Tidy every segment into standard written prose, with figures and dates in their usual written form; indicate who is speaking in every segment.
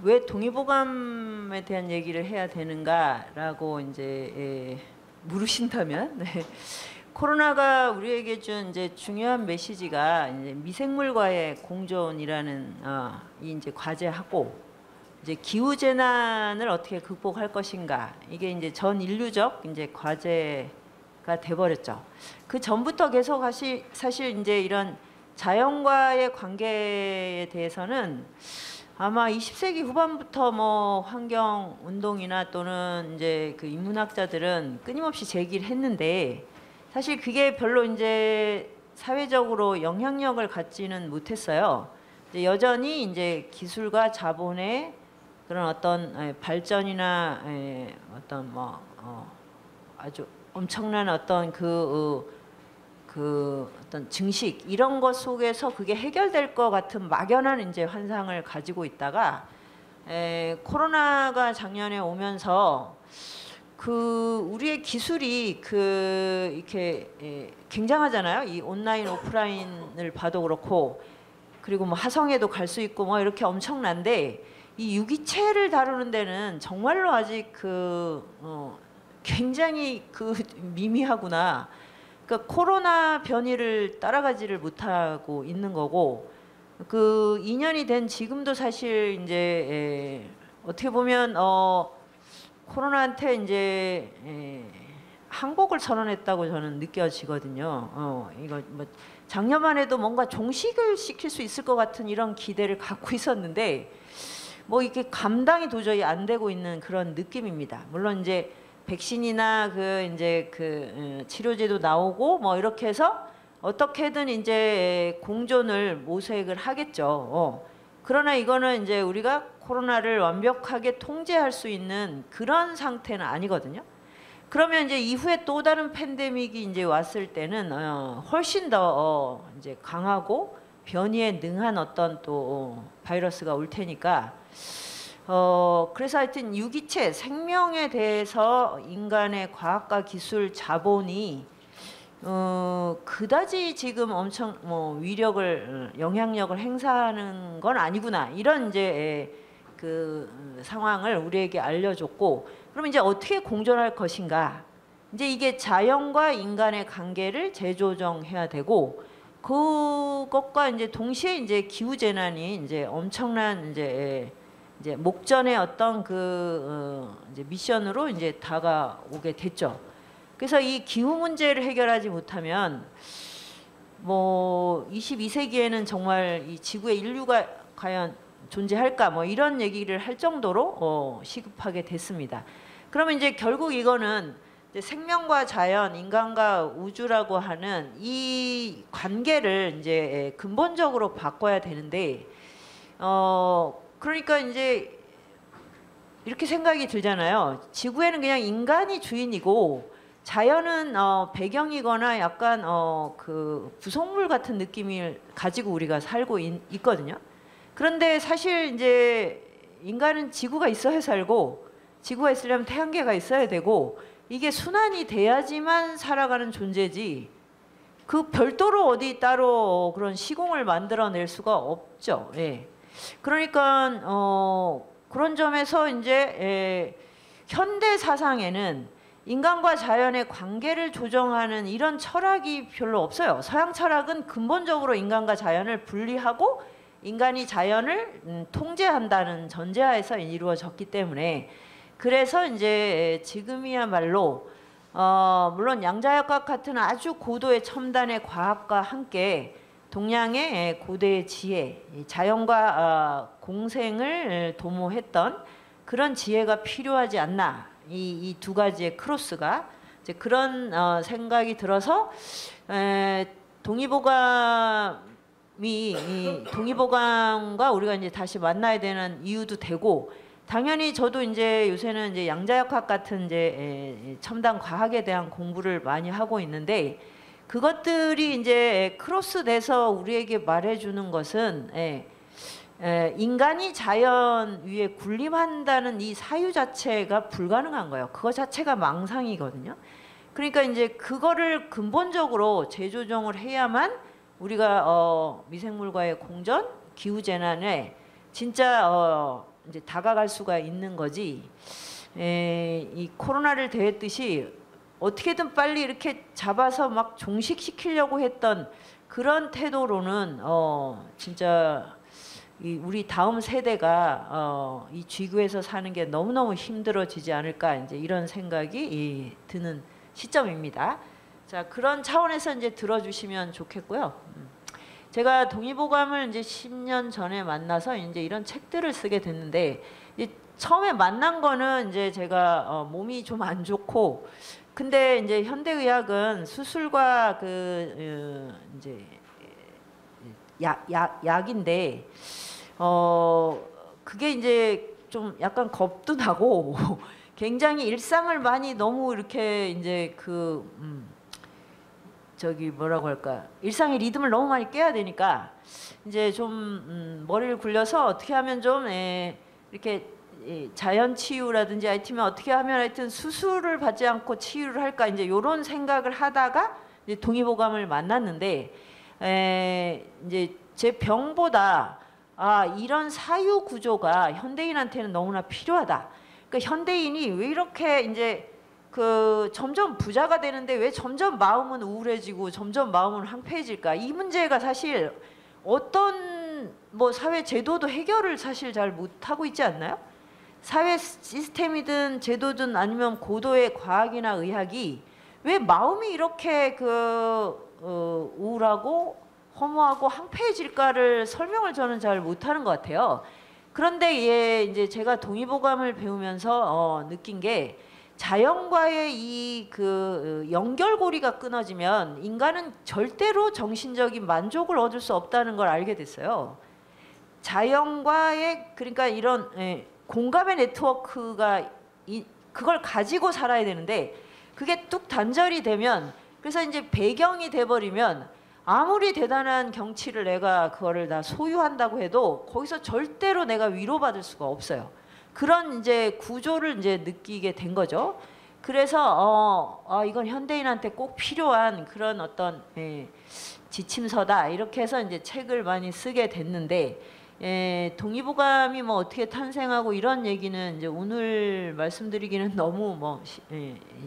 Speaker 1: 왜 동의보감에 대한 얘기를 해야 되는가라고 이제 물으신다면, 네. 코로나가 우리에게 준 이제 중요한 메시지가 이제 미생물과의 공존이라는 이 이제 과제하고, 이제 기후 재난을 어떻게 극복할 것인가, 이게 이제 전 인류적 이제 과제가 돼버렸죠. 그 전부터 계속 사실 이제 이런 자연과의 관계에 대해서는 아마 20세기 후반부터 뭐 환경 운동이나 또는 이제 그 인문학자들은 끊임없이 제기를 했는데, 사실 그게 별로 이제 사회적으로 영향력을 갖지는 못했어요. 이제 여전히 이제 기술과 자본의 그런 어떤 발전이나 어떤 뭐 아주 엄청난 어떤 어떤 증식 이런 것 속에서 그게 해결될 것 같은 막연한 이제 환상을 가지고 있다가 코로나가 작년에 오면서 그 우리의 기술이 이렇게 굉장하잖아요. 이 온라인 오프라인을 봐도 그렇고, 그리고 뭐 화성에도 갈 수 있고 뭐 이렇게 엄청난데, 이 유기체를 다루는 데는 정말로 아직 굉장히 미미하구나. 그러니까 코로나 변이를 따라가지를 못하고 있는 거고, 그 2년이 된 지금도 사실 이제 어떻게 보면 코로나한테 이제 항복을 선언했다고 저는 느껴지거든요. 이거 뭐 작년만 해도 뭔가 종식을 시킬 수 있을 것 같은 이런 기대를 갖고 있었는데, 뭐 이게 감당이 도저히 안 되고 있는 그런 느낌입니다. 물론 이제 백신이나 치료제도 나오고 뭐 이렇게 해서 어떻게든 이제 공존을 모색을 하겠죠. 그러나 이거는 이제 우리가 코로나를 완벽하게 통제할 수 있는 그런 상태는 아니거든요. 그러면 이제 이후에 또 다른 팬데믹이 이제 왔을 때는 훨씬 더 이제 강하고 변이에 능한 어떤 또 바이러스가 올 테니까, 그래서 하여튼 유기체 생명에 대해서 인간의 과학과 기술 자본이 그다지 지금 엄청 뭐 위력을 영향력을 행사하는 건 아니구나, 이런 이제 그 상황을 우리에게 알려줬고, 그럼 이제 어떻게 공존할 것인가, 이제 이게 자연과 인간의 관계를 재조정해야 되고, 그것과 이제 동시에 이제 기후 재난이 이제 엄청난 이제 목전의 어떤 이제 미션으로 이제 다가오게 됐죠. 그래서 이 기후 문제를 해결하지 못하면 뭐 22세기에는 정말 이 지구에 인류가 과연 존재할까, 뭐 이런 얘기를 할 정도로 시급하게 됐습니다. 그러면 이제 결국 이거는 이제 생명과 자연, 인간과 우주라고 하는 이 관계를 이제 근본적으로 바꿔야 되는데, 그러니까 이제 이렇게 생각이 들잖아요. 지구에는 그냥 인간이 주인이고 자연은 배경이거나 약간 그 부속물 같은 느낌을 가지고 우리가 살고 있거든요. 그런데 사실 이제 인간은 지구가 있어야 살고, 지구가 있으려면 태양계가 있어야 되고, 이게 순환이 돼야지만 살아가는 존재지, 그 별도로 어디 따로 그런 시공을 만들어낼 수가 없죠. 예. 그러니까 그런 점에서 이제 현대 사상에는 인간과 자연의 관계를 조정하는 이런 철학이 별로 없어요. 서양 철학은 근본적으로 인간과 자연을 분리하고 인간이 자연을 통제한다는 전제하에서 이루어졌기 때문에, 그래서 이제 지금이야말로 물론 양자역학 같은 아주 고도의 첨단의 과학과 함께 동양의 고대의 지혜, 자연과 공생을 도모했던 그런 지혜가 필요하지 않나, 이 두 가지의 크로스가 이제 그런 생각이 들어서 동의보감과 우리가 이제 다시 만나야 되는 이유도 되고, 당연히 저도 이제 요새는 이제 양자역학 같은 이제 첨단 과학에 대한 공부를 많이 하고 있는데, 그것들이 이제 크로스돼서 우리에게 말해주는 것은 인간이 자연 위에 군림한다는 이 사유 자체가 불가능한 거예요. 그거 자체가 망상이거든요. 그러니까 이제 그거를 근본적으로 재조정을 해야만 우리가 미생물과의 공존, 기후 재난에 진짜 이제 다가갈 수가 있는 거지. 이 코로나를 대했듯이 어떻게든 빨리 이렇게 잡아서 막 종식시키려고 했던 그런 태도로는 진짜 우리 다음 세대가 이 지구에서 사는 게 너무너무 힘들어지지 않을까, 이제 이런 생각이 드는 시점입니다. 자, 그런 차원에서 이제 들어주시면 좋겠고요. 제가 동의보감을 이제 10년 전에 만나서 이제 이런 책들을 쓰게 됐는데, 이제 처음에 만난 거는 이제 제가 몸이 좀 안 좋고, 근데 이제 현대의학은 수술과 이제 약인데, 그게 이제 좀 약간 겁도 나고 굉장히 일상을 많이 너무 이렇게 이제 저기 뭐라고 할까, 일상의 리듬을 너무 많이 깨야 되니까 이제 좀 머리를 굴려서 어떻게 하면 좀 이렇게 자연 치유라든지 아니면 어떻게 하면 하여튼 수술을 받지 않고 치유를 할까, 이제 이런 생각을 하다가 이제 동의보감을 만났는데, 이제 제 병보다 이런 사유 구조가 현대인한테는 너무나 필요하다. 그러니까 현대인이 왜 이렇게 이제 점점 부자가 되는데 왜 점점 마음은 우울해지고 점점 마음은 황폐해질까? 이 문제가 사실 어떤 사회 제도도 해결을 사실 잘 못하고 있지 않나요? 사회 시스템이든 제도든 아니면 고도의 과학이나 의학이 왜 마음이 이렇게 우울하고 허무하고 황폐해질까를 설명을 저는 잘 못하는 것 같아요. 그런데 이제 제가 동의보감을 배우면서 느낀 게, 자연과의 이 연결고리가 끊어지면 인간은 절대로 정신적인 만족을 얻을 수 없다는 걸 알게 됐어요. 자연과의, 그러니까 이런 공감의 네트워크가 그걸 가지고 살아야 되는데, 그게 뚝 단절이 되면, 그래서 이제 배경이 돼버리면 아무리 대단한 경치를 내가 그거를 다 소유한다고 해도 거기서 절대로 내가 위로받을 수가 없어요. 그런 이제 구조를 이제 느끼게 된 거죠. 그래서 이건 현대인한테 꼭 필요한 그런 어떤 지침서다, 이렇게 해서 이제 책을 많이 쓰게 됐는데, 동의보감이 어떻게 탄생하고 이런 얘기는 이제 오늘 말씀드리기는 너무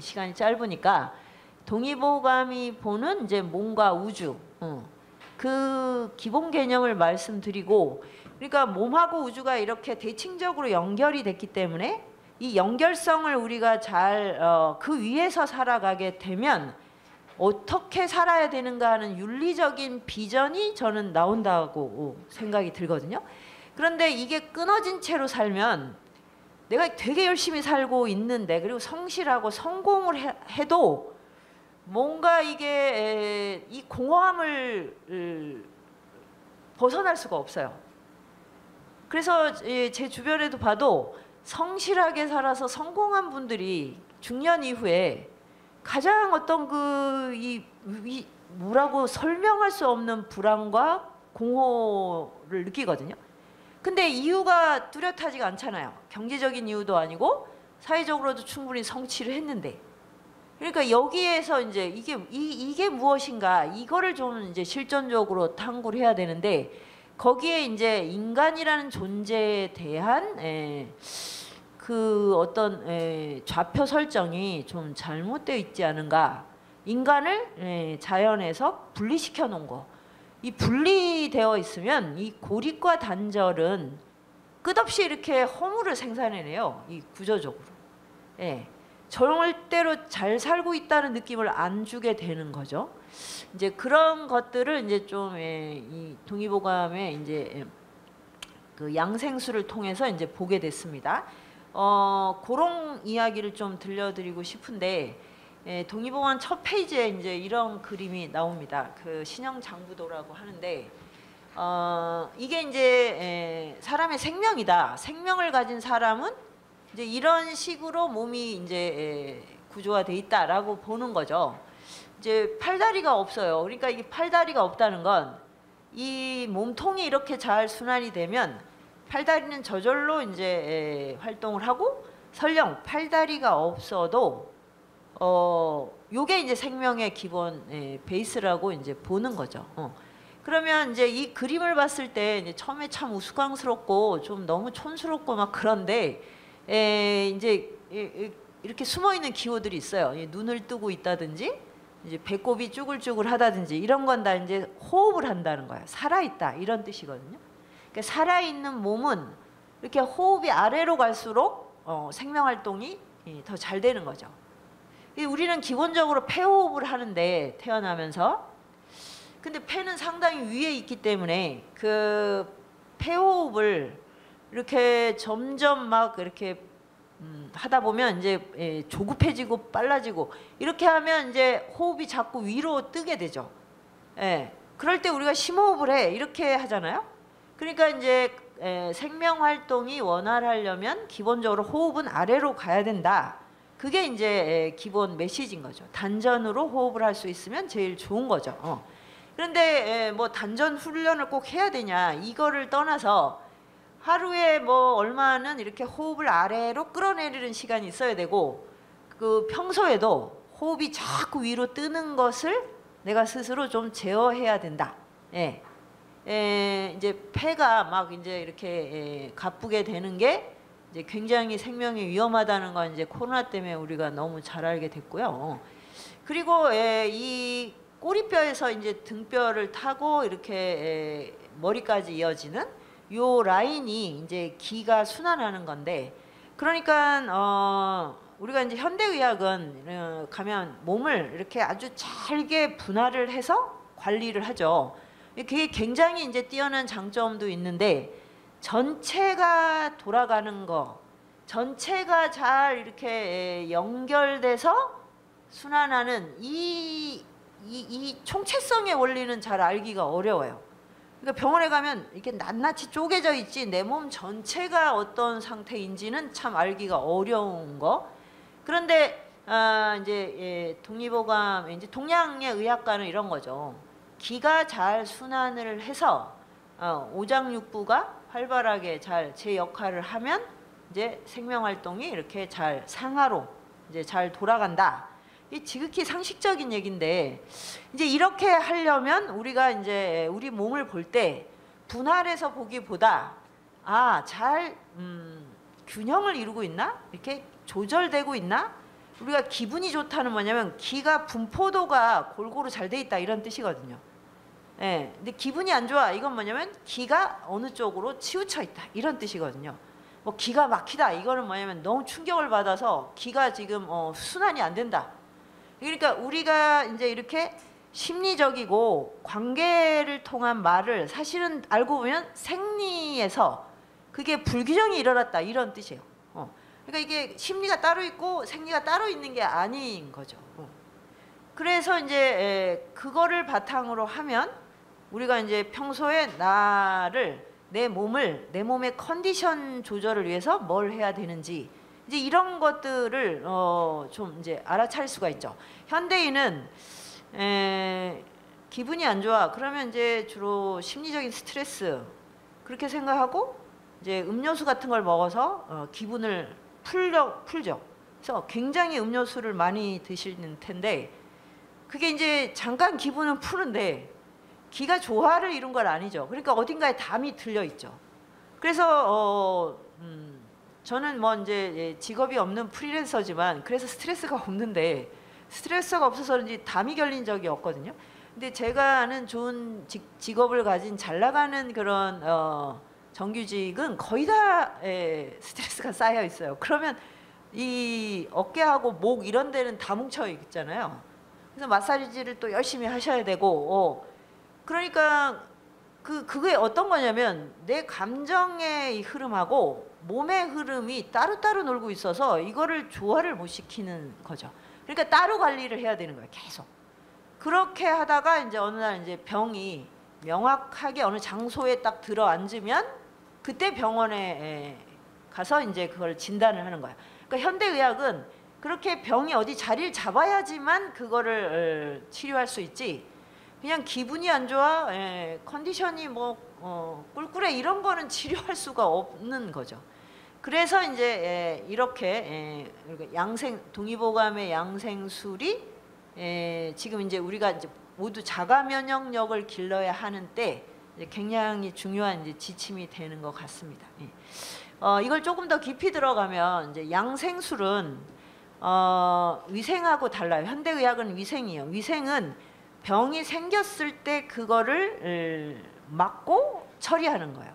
Speaker 1: 시간이 짧으니까, 동의보감이 보는 이제 몸과 우주, 그 기본 개념을 말씀드리고, 그러니까 몸하고 우주가 이렇게 대칭적으로 연결이 됐기 때문에 이 연결성을 우리가 잘 그 위에서 살아가게 되면 어떻게 살아야 되는가 하는 윤리적인 비전이 저는 나온다고 생각이 들거든요. 그런데 이게 끊어진 채로 살면 내가 되게 열심히 살고 있는데, 그리고 성실하고 성공을 해도 뭔가 이게 이 공허함을 벗어날 수가 없어요. 그래서 제 주변에도 봐도 성실하게 살아서 성공한 분들이 중년 이후에 가장 어떤 뭐라고 설명할 수 없는 불안과 공허를 느끼거든요. 근데 이유가 뚜렷하지가 않잖아요. 경제적인 이유도 아니고 사회적으로도 충분히 성취를 했는데. 그러니까 여기에서 이제 이게 무엇인가, 이거를 좀 이제 실전적으로 탐구를 해야 되는데, 거기에 이제 인간이라는 존재에 대한 그 어떤 좌표 설정이 좀 잘못되어 있지 않은가. 인간을 자연에서 분리시켜 놓은 거. 이 분리되어 있으면 이 고립과 단절은 끝없이 이렇게 허물을 생산해내요. 이 구조적으로. 절대로 잘 살고 있다는 느낌을 안 주게 되는 거죠. 이제 그런 것들을 이제 좀 이 동의보감의 이제 그 양생수를 통해서 이제 보게 됐습니다. 그런 이야기를 좀 들려드리고 싶은데, 동의보감 첫 페이지에 이제 이런 그림이 나옵니다. 그 신형장부도라고 하는데, 이게 이제 사람의 생명이다. 생명을 가진 사람은 이제 이런 식으로 몸이 이제 구조화돼 있다라고 보는 거죠. 이제 팔다리가 없어요. 그러니까 이게 팔다리가 없다는 건 이 몸통이 이렇게 잘 순환이 되면 팔다리는 저절로 이제 활동을 하고, 설령 팔다리가 없어도 요게 이제 생명의 기본 베이스라고 이제 보는 거죠. 그러면 이제 이 그림을 봤을 때 이제 처음에 참 우스꽝스럽고 좀 너무 촌스럽고 막 그런데 이제 이렇게 숨어 있는 기호들이 있어요. 눈을 뜨고 있다든지 이제 배꼽이 쭈글쭈글하다든지 이런 건 다 이제 호흡을 한다는 거예요. 살아있다 이런 뜻이거든요. 그러니까 살아있는 몸은 이렇게 호흡이 아래로 갈수록 생명 활동이 더 잘 되는 거죠. 우리는 기본적으로 폐호흡을 하는데 태어나면서 근데 폐는 상당히 위에 있기 때문에 그 폐호흡을 이렇게 점점 막 이렇게 하다 보면 이제 조급해지고 빨라지고 이렇게 하면 이제 호흡이 자꾸 위로 뜨게 되죠. 그럴 때 우리가 심호흡을 해 이렇게 하잖아요. 그러니까 이제 생명 활동이 원활하려면 기본적으로 호흡은 아래로 가야 된다. 그게 이제 기본 메시지인 거죠. 단전으로 호흡을 할 수 있으면 제일 좋은 거죠. 그런데 뭐 단전 훈련을 꼭 해야 되냐 이거를 떠나서 하루에 뭐 얼마는 이렇게 호흡을 아래로 끌어내리는 시간이 있어야 되고 그 평소에도 호흡이 자꾸 위로 뜨는 것을 내가 스스로 좀 제어해야 된다. 이제 폐가 막 이제 이렇게 가쁘게 되는 게 이제 굉장히 생명이 위험하다는 건 이제 코로나 때문에 우리가 너무 잘 알게 됐고요. 그리고 이 꼬리뼈에서 이제 등뼈를 타고 이렇게 머리까지 이어지는 요 라인이 이제 기가 순환하는 건데 그러니까 우리가 이제 현대의학은 가면 몸을 이렇게 아주 잘게 분할을 해서 관리를 하죠. 그게 굉장히 이제 뛰어난 장점도 있는데 전체가 돌아가는 거, 전체가 잘 이렇게 연결돼서 순환하는 이 총체성의 원리는 잘 알기가 어려워요. 그러니까 병원에 가면 이렇게 낱낱이 쪼개져 있지 내 몸 전체가 어떤 상태인지는 참 알기가 어려운 거. 그런데 이제 독립오감 이제 동양의 의학과는 이런 거죠. 기가 잘 순환을 해서 오장육부가 활발하게 잘 제 역할을 하면 이제 생명 활동이 이렇게 잘 상하로 이제 잘 돌아간다. 이 지극히 상식적인 얘기인데 이제 이렇게 하려면 우리가 이제 우리 몸을 볼 때 분할해서 보기보다 잘 균형을 이루고 있나? 이렇게 조절되고 있나? 우리가 기분이 좋다는 뭐냐면 기가 분포도가 골고루 잘 돼 있다 이런 뜻이거든요. 근데 기분이 안 좋아 이건 뭐냐면 기가 어느 쪽으로 치우쳐 있다 이런 뜻이거든요. 뭐 기가 막히다 이거는 뭐냐면 너무 충격을 받아서 기가 지금 순환이 안 된다. 그러니까 우리가 이제 이렇게 심리적이고 관계를 통한 말을 사실은 알고 보면 생리에서 그게 불균형이 일어났다 이런 뜻이에요. 그러니까 이게 심리가 따로 있고 생리가 따로 있는 게 아닌 거죠. 그래서 이제 그거를 바탕으로 하면 우리가 이제 평소에 내 몸의 컨디션 조절을 위해서 뭘 해야 되는지 이제 이런 것들을 좀 이제 알아차릴 수가 있죠. 현대인은 기분이 안 좋아 그러면 이제 주로 심리적인 스트레스 그렇게 생각하고 이제 음료수 같은 걸 먹어서 기분을 풀죠. 그래서 굉장히 음료수를 많이 드시는 텐데 그게 이제 잠깐 기분은 푸는데 기가 조화를 이룬 건 아니죠. 그러니까 어딘가에 담이 들려 있죠. 그래서 저는 뭐 이제 직업이 없는 프리랜서지만 그래서 스트레스가 없는데 스트레스가 없어서 그런지 담이 결린 적이 없거든요. 근데 제가 아는 좋은 직업을 가진 잘 나가는 그런 정규직은 거의 다 스트레스가 쌓여 있어요. 그러면 이 어깨하고 목 이런 데는 다 뭉쳐 있잖아요. 그래서 마사지를 또 열심히 하셔야 되고 그러니까 그게 어떤 거냐면 내 감정의 흐름하고 몸의 흐름이 따로따로 놀고 있어서 이거를 조화를 못 시키는 거죠. 그러니까 따로 관리를 해야 되는 거예요. 계속. 그렇게 하다가 이제 어느 날 이제 병이 명확하게 어느 장소에 딱 들어앉으면 그때 병원에 가서 이제 그걸 진단을 하는 거예요. 그러니까 현대의학은 그렇게 병이 어디 자리를 잡아야지만 그거를 치료할 수 있지. 그냥 기분이 안 좋아, 컨디션이 뭐 꿀꿀해 이런 거는 치료할 수가 없는 거죠. 그래서 이제 이렇게 동의보감의 양생술이 지금 이제 우리가 이제 모두 자가 면역력을 길러야 하는 때 이제 굉장히 중요한 이제 지침이 되는 것 같습니다. 예. 이걸 조금 더 깊이 들어가면 이제 양생술은 위생하고 달라요. 현대의학은 위생이에요. 위생은 병이 생겼을 때 그거를 막고 처리하는 거예요.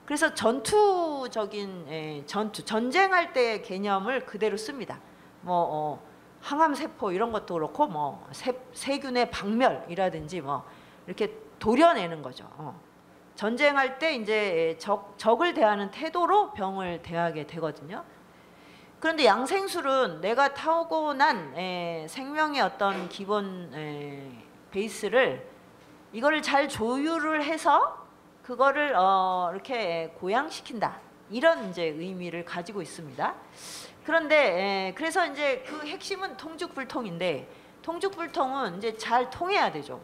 Speaker 1: 그래서 전투적인 전쟁할 때의 개념을 그대로 씁니다. 뭐 항암세포 이런 것도 그렇고 뭐 세균의 박멸이라든지 뭐 이렇게 도려내는 거죠. 전쟁할 때 이제 적을 대하는 태도로 병을 대하게 되거든요. 그런데 양생술은 내가 타고난 생명의 어떤 기본 베이스를 이거를 잘 조율을 해서 그거를 이렇게 고양시킨다, 이런 이제 의미를 가지고 있습니다. 그런데 그래서 이제 그 핵심은 통죽불통인데, 통죽불통은 이제 잘 통해야 되죠.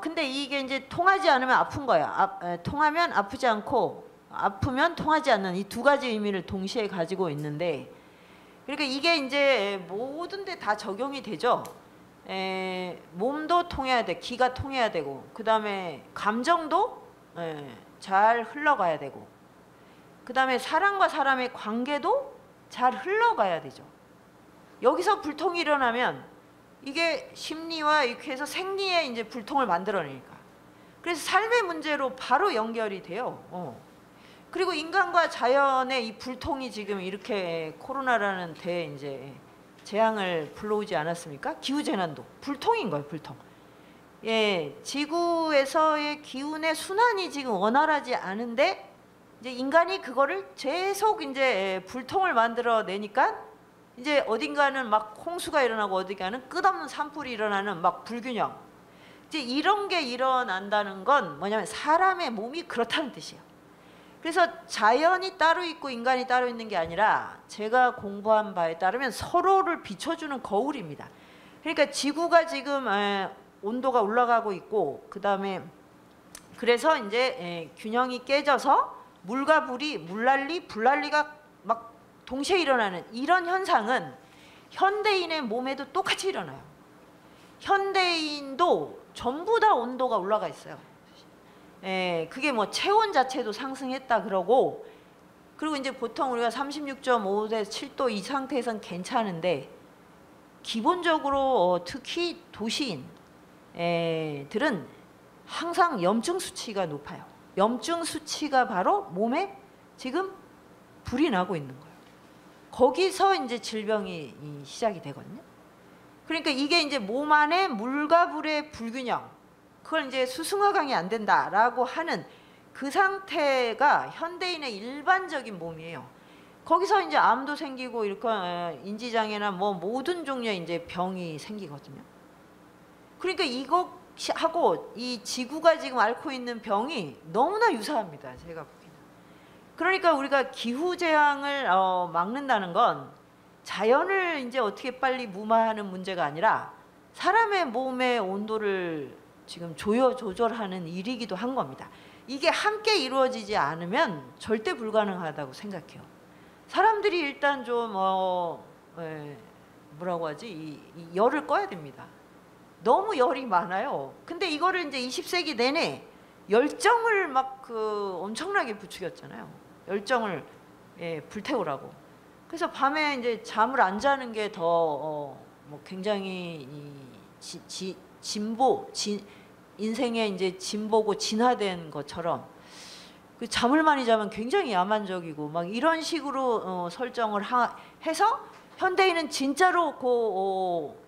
Speaker 1: 근데 이게 이제 통하지 않으면 아픈 거야. 통하면 아프지 않고 아프면 통하지 않는 이 두 가지 의미를 동시에 가지고 있는데, 그러니까 이게 이제 모든 데 다 적용이 되죠. 몸도 통해야 돼, 기가 통해야 되고, 그 다음에 감정도 잘 흘러가야 되고, 그 다음에 사람과 사람의 관계도 잘 흘러가야 되죠. 여기서 불통이 일어나면 이게 심리와 이렇게 해서 생리에 이제 불통을 만들어내니까, 그래서 삶의 문제로 바로 연결이 돼요. 그리고 인간과 자연의 이 불통이 지금 이렇게 코로나라는 이제 재앙을 불러오지 않았습니까? 기후재난도 불통인 거예요, 불통. 예, 지구에서의 기운의 순환이 지금 원활하지 않은데 이제 인간이 그거를 계속 이제 불통을 만들어내니까 이제 어딘가는 막 홍수가 일어나고 어딘가는 끝없는 산불이 일어나는 막 불균형. 이제 이런 게 일어난다는 건 뭐냐면 사람의 몸이 그렇다는 뜻이에요. 그래서 자연이 따로 있고 인간이 따로 있는 게 아니라 제가 공부한 바에 따르면 서로를 비춰주는 거울입니다. 그러니까 지구가 지금 온도가 올라가고 있고, 그 다음에 그래서 이제 균형이 깨져서 물과 불이, 물난리, 불난리가 막 동시에 일어나는 이런 현상은 현대인의 몸에도 똑같이 일어나요. 현대인도 전부 다 온도가 올라가 있어요. 그게 뭐 체온 자체도 상승했다 그러고, 그리고 이제 보통 우리가 36.5대 7도 이 상태에선 괜찮은데, 기본적으로 특히 도시인들은 항상 염증 수치가 높아요. 염증 수치가 바로 몸에 지금 불이 나고 있는 거예요. 거기서 이제 질병이 시작이 되거든요. 그러니까 이게 이제 몸 안에 물과 불의 불균형, 그걸 이제 수승화강이 안 된다라고 하는 그 상태가 현대인의 일반적인 몸이에요. 거기서 이제 암도 생기고 이렇게 인지장애나 뭐 모든 종류의 이제 병이 생기거든요. 그러니까 이것하고 이 지구가 지금 앓고 있는 병이 너무나 유사합니다, 제가 보기에는. 그러니까 우리가 기후 재앙을 막는다는 건 자연을 이제 어떻게 빨리 무마하는 문제가 아니라 사람의 몸의 온도를 지금 조절하는 일이기도 한 겁니다. 이게 함께 이루어지지 않으면 절대 불가능하다고 생각해요. 사람들이 일단 좀 뭐라고 하지? 이 열을 꺼야 됩니다. 너무 열이 많아요. 근데 이거를 이제 20세기 내내 열정을 막 엄청나게 부추겼잖아요. 열정을 불태우라고. 그래서 밤에 이제 잠을 안 자는 게 더 뭐 굉장히 인생의 이제 진보고 진화된 것처럼 그 잠을 많이 자면 굉장히 야만적이고 막 이런 식으로 설정을 해서 현대인은 진짜로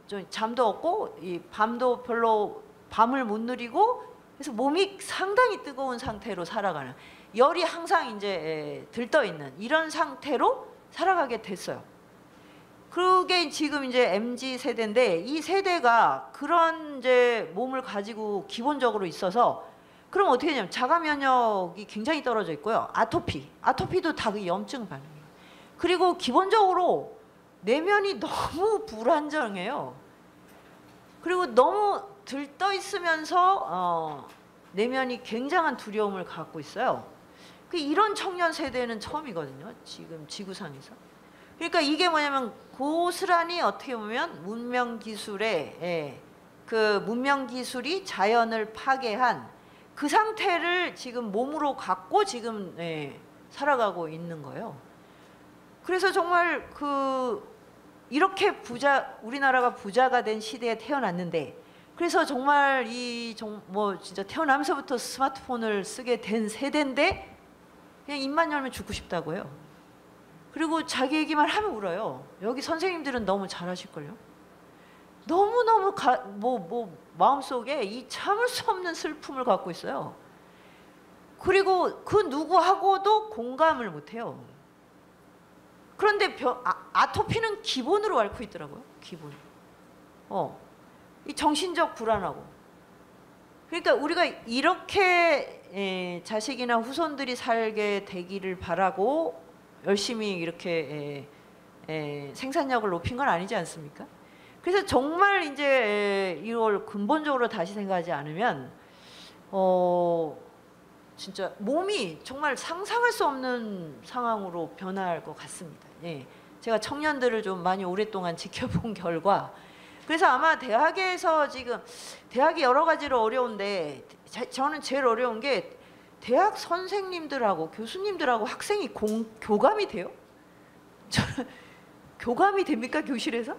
Speaker 1: 좀 잠도 없고 이 밤도 별로 밤을 못 누리고, 그래서 몸이 상당히 뜨거운 상태로 살아가는, 열이 항상 이제 들떠 있는 이런 상태로 살아가게 됐어요. 그게 지금 이제 MZ 세대인데, 이 세대가 그런 이제 몸을 가지고 기본적으로 있어서, 그럼 어떻게 되냐면 자가 면역이 굉장히 떨어져 있고요. 아토피도 다 그 염증 반응이에요. 그리고 기본적으로 내면이 너무 불안정해요. 그리고 너무 들떠 있으면서 내면이 굉장한 두려움을 갖고 있어요. 이런 청년 세대는 처음이거든요, 지금 지구상에서. 그러니까 이게 뭐냐면 고스란히 어떻게 보면 문명 기술의 그 문명 기술이 자연을 파괴한 그 상태를 지금 몸으로 갖고 지금 살아가고 있는 거예요. 그래서 정말 이렇게 우리나라가 부자가 된 시대에 태어났는데, 그래서 정말 뭐 진짜 태어나면서부터 스마트폰을 쓰게 된 세대인데 그냥 입만 열면 죽고 싶다고 해요. 그리고 자기 얘기만 하면 울어요. 여기 선생님들은 너무 잘하실걸요. 너무너무 마음속에 이 참을 수 없는 슬픔을 갖고 있어요. 그리고 그 누구하고도 공감을 못해요. 그런데 아토피는 기본으로 앓고 있더라고요. 기본. 이 정신적 불안하고. 그러니까 우리가 이렇게 자식이나 후손들이 살게 되기를 바라고 열심히 이렇게 생산력을 높인 건 아니지 않습니까? 그래서 정말 이제 이걸 근본적으로 다시 생각하지 않으면 진짜 몸이 정말 상상할 수 없는 상황으로 변할 것 같습니다. 제가 청년들을 좀 많이 오랫동안 지켜본 결과, 그래서 아마 대학에서 지금 대학이 여러 가지로 어려운데 저는 제일 어려운 게 대학 선생님들하고 교수님들하고 학생이 교감이 돼요? 저는 교감이 됩니까, 교실에서?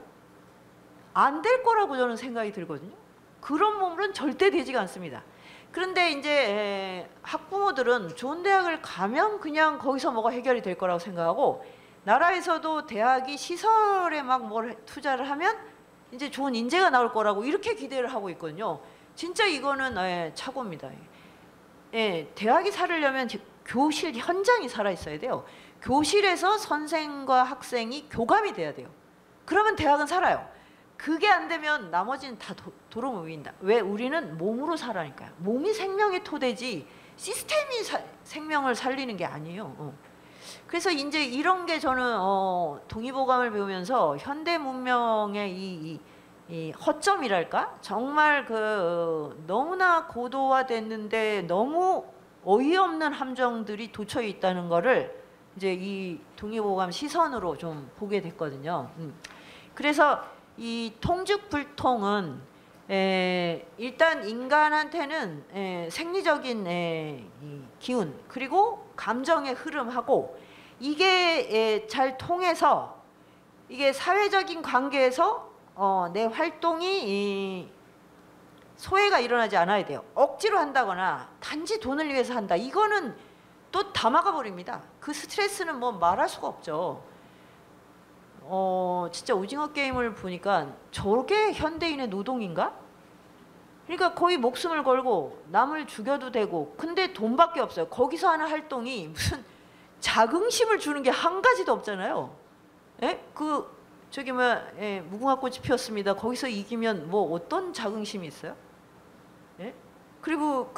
Speaker 1: 안 될 거라고 저는 생각이 들거든요. 그런 몸은 절대 되지가 않습니다. 그런데 이제 학부모들은 좋은 대학을 가면 그냥 거기서 뭐가 해결이 될 거라고 생각하고, 나라에서도 대학이 시설에 막 뭘 투자를 하면 이제 좋은 인재가 나올 거라고 이렇게 기대를 하고 있거든요. 진짜 이거는 착오입니다. 대학이 살으려면 교실 현장이 살아 있어야 돼요. 교실에서 선생과 학생이 교감이 돼야 돼요. 그러면 대학은 살아요. 그게 안 되면 나머지는 다 도루묵입니다. 왜? 우리는 몸으로 살아니까요. 몸이 생명의 토대지 시스템이 생명을 살리는 게 아니에요. 그래서 이제 이런 게 저는 동의보감을 배우면서 현대 문명의 이 허점이랄까? 정말 너무나 고도화됐는데 너무 어이없는 함정들이 도처에 있다는 거를 이제 이 동의보감 시선으로 좀 보게 됐거든요. 그래서 이 통즉불통은 일단 인간한테는 생리적인 이 기운 그리고 감정의 흐름하고 이게 잘 통해서 이게 사회적인 관계에서 내 활동이 소외가 일어나지 않아야 돼요. 억지로 한다거나 단지 돈을 위해서 한다. 이거는 또 다 막아버립니다. 그 스트레스는 뭐 말할 수가 없죠. 진짜 오징어 게임을 보니까 저게 현대인의 노동인가? 그러니까 거의 목숨을 걸고 남을 죽여도 되고 근데 돈밖에 없어요. 거기서 하는 활동이 무슨 자긍심을 주는 게 한 가지도 없잖아요. 저기 무궁화꽃이 피었습니다. 거기서 이기면 뭐 어떤 자긍심이 있어요? 그리고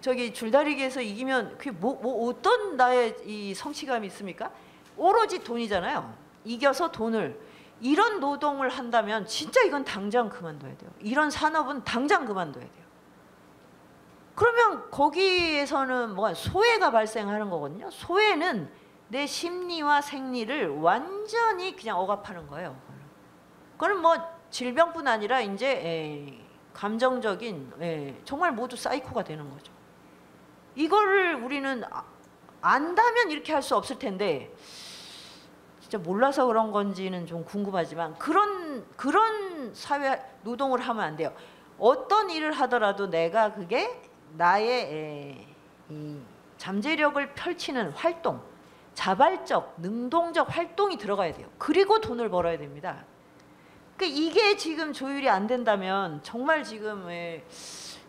Speaker 1: 저기 줄다리기에서 이기면 그게 뭐 어떤 나의 이 성취감이 있습니까? 오로지 돈이잖아요. 이겨서 돈을. 이런 노동을 한다면 진짜 이건 당장 그만둬야 돼요. 이런 산업은 당장 그만둬야 돼요. 그러면 거기에서는 뭐가 소외가 발생하는 거거든요. 소외는 내 심리와 생리를 완전히 그냥 억압하는 거예요. 그건 뭐 질병뿐 아니라 이제 감정적인 정말 모두 사이코가 되는 거죠. 이거를 우리는 안다면 이렇게 할 수 없을 텐데 진짜 몰라서 그런 건지는 좀 궁금하지만 그런 사회 노동을 하면 안 돼요. 어떤 일을 하더라도 내가 그게 나의 이 잠재력을 펼치는 활동, 자발적, 능동적 활동이 들어가야 돼요. 그리고 돈을 벌어야 됩니다. 그러니까 이게 지금 조율이 안 된다면 정말 지금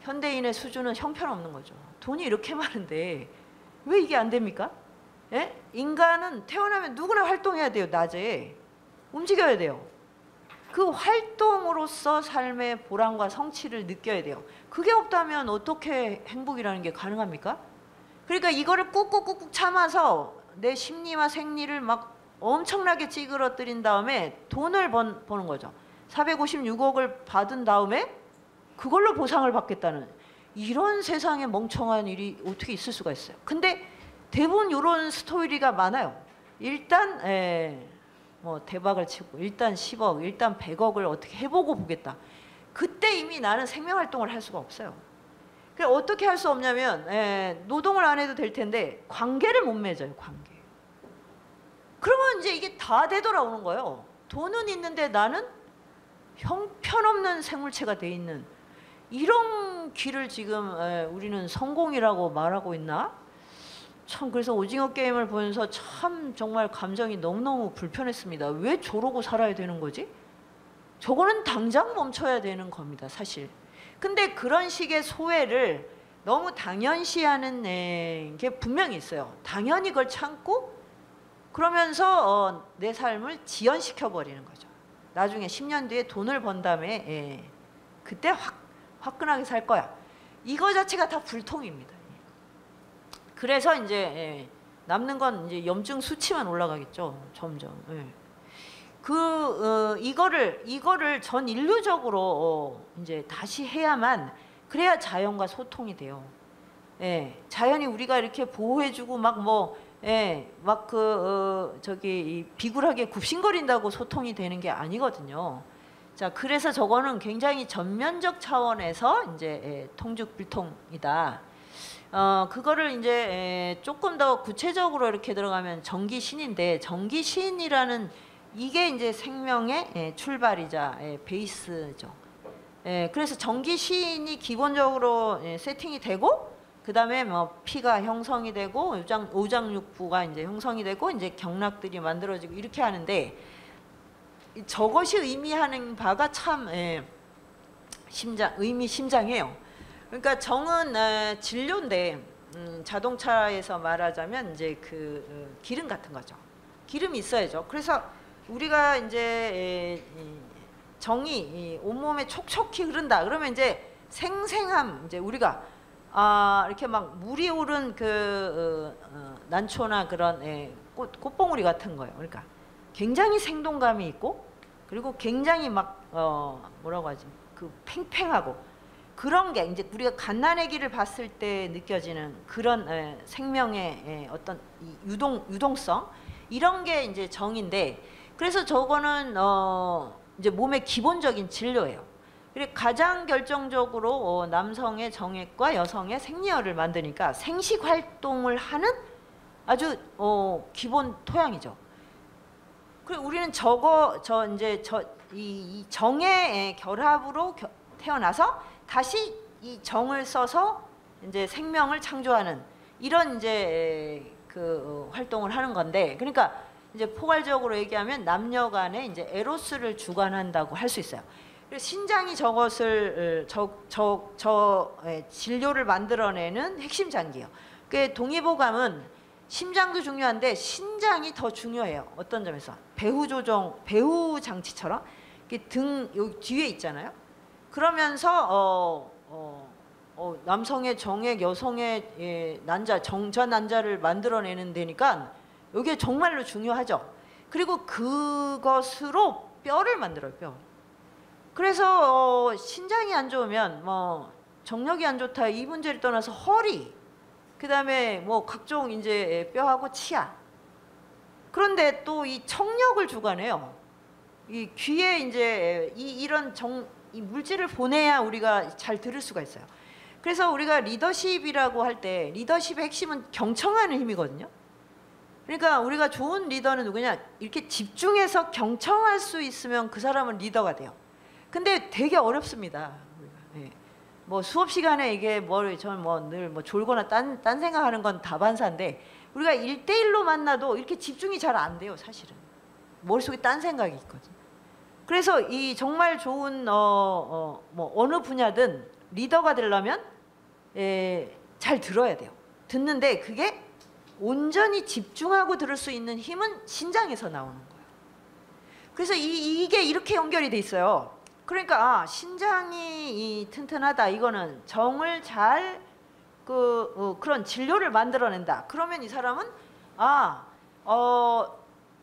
Speaker 1: 현대인의 수준은 형편없는 거죠. 돈이 이렇게 많은데 왜 이게 안 됩니까? 인간은 태어나면 누구나 활동해야 돼요. 낮에 움직여야 돼요. 그 활동으로서 삶의 보람과 성취를 느껴야 돼요. 그게 없다면 어떻게 행복이라는 게 가능합니까? 그러니까 이거를 꾹꾹꾹꾹 참아서 내 심리와 생리를 막 엄청나게 찌그러뜨린 다음에 돈을 버는 거죠. 456억을 받은 다음에 그걸로 보상을 받겠다는 이런 세상에 멍청한 일이 어떻게 있을 수가 있어요. 근데 대부분 이런 스토리가 많아요. 일단 뭐 대박을 치고 일단 10억, 일단 100억을 어떻게 해보고 보겠다. 그때 이미 나는 생명활동을 할 수가 없어요. 그래서 어떻게 할 수 없냐면 노동을 안 해도 될 텐데 관계를 못 맺어요. 관계. 그러면 이제 이게 다 되돌아오는 거예요. 돈은 있는데 나는 형편없는 생물체가 돼 있는 이런 길을 지금 우리는 성공이라고 말하고 있나? 참 그래서 오징어 게임을 보면서 참 정말 감정이 너무너무 불편했습니다. 왜 저러고 살아야 되는 거지? 저거는 당장 멈춰야 되는 겁니다, 사실. 근데 그런 식의 소외를 너무 당연시하는 게 분명히 있어요. 당연히 그걸 참고 그러면서 내 삶을 지연시켜 버리는 거죠. 나중에 10년 뒤에 돈을 번 다음에 그때 화끈하게 살 거야. 이거 자체가 다 불통입니다. 그래서 이제 남는 건 이제 염증 수치만 올라가겠죠. 점점. 이거를 전 인류적으로 이제 다시 해야만 그래야 자연과 소통이 돼요. 자연이 우리가 이렇게 보호해주고 비굴하게 굽신거린다고 소통이 되는 게 아니거든요. 자, 그래서 저거는 굉장히 전면적 차원에서 이제 통죽불통이다. 그거를 이제 조금 더 구체적으로 이렇게 들어가면 정기신인데, 정기신이라는 이게 이제 생명의 출발이자 베이스죠. 그래서 정기신이 기본적으로 세팅이 되고, 그 다음에 뭐 피가 형성이 되고, 오장육부가 이제 형성이 되고, 이제 경락들이 만들어지고 이렇게 하는데, 저것이 의미하는 바가 참 의미심장해요. 그러니까 정은 진료인데, 자동차에서 말하자면 이제 기름 같은 거죠. 기름이 있어야죠. 그래서 우리가 이제 정이 온몸에 촉촉히 흐른다. 그러면 이제 생생함, 이제 우리가 이렇게 막 물이 오른 난초나 그런 꽃봉우리 같은 거예요. 그러니까 굉장히 생동감이 있고, 그리고 굉장히 막 뭐라고 하지? 팽팽하고 그런 게 이제 우리가 갓난아기를 봤을 때 느껴지는 그런 생명의 어떤 유동성, 이런 게 이제 정인데, 그래서 저거는 이제 몸의 기본적인 진료예요. 그리고 가장 결정적으로 남성의 정액과 여성의 생리혈을 만드니까 생식 활동을 하는 아주 기본 토양이죠. 그리고 우리는 이 정의 결합으로 태어나서 다시 이 정을 써서 이제 생명을 창조하는 이런 이제 활동을 하는 건데, 그러니까 이제 포괄적으로 얘기하면 남녀 간에 이제 에로스를 주관한다고 할 수 있어요. 그래서 신장이 저것을 진료를 만들어내는 핵심 장기예요. 그 동의보감은 심장도 중요한데 신장이 더 중요해요. 어떤 점에서 배후 장치처럼 등 여기 뒤에 있잖아요. 그러면서 남성의 정액, 여성의 전난자를 만들어내는 데니까 이게 정말로 중요하죠. 그리고 그것으로 뼈를 만들어요. 뼈. 그래서 신장이 안 좋으면 뭐 정력이 안 좋다 이 문제를 떠나서 허리, 그 다음에 뭐 각종 이제 뼈하고 치아. 그런데 또 이 청력을 주관해요. 이 귀에 이제 이런 이 물질을 보내야 우리가 잘 들을 수가 있어요. 그래서 우리가 리더십이라고 할 때 리더십의 핵심은 경청하는 힘이거든요. 그러니까 우리가 좋은 리더는 누구냐? 이렇게 집중해서 경청할 수 있으면 그 사람은 리더가 돼요. 근데 되게 어렵습니다. 뭐 수업 시간에 이게 저는 늘 졸거나 딴 생각하는 건 다반사인데, 우리가 1대1로 만나도 이렇게 집중이 잘 안 돼요, 사실은. 머릿속에 딴 생각이 있거든요. 그래서 이 정말 좋은 어느 분야든 리더가 되려면 잘 들어야 돼요. 듣는데 그게 온전히 집중하고 들을 수 있는 힘은 신장에서 나오는 거예요. 그래서 이게 이렇게 연결이 돼 있어요. 그러니까 신장이 튼튼하다, 이거는 정을 잘 그런 진료를 만들어낸다. 그러면 이 사람은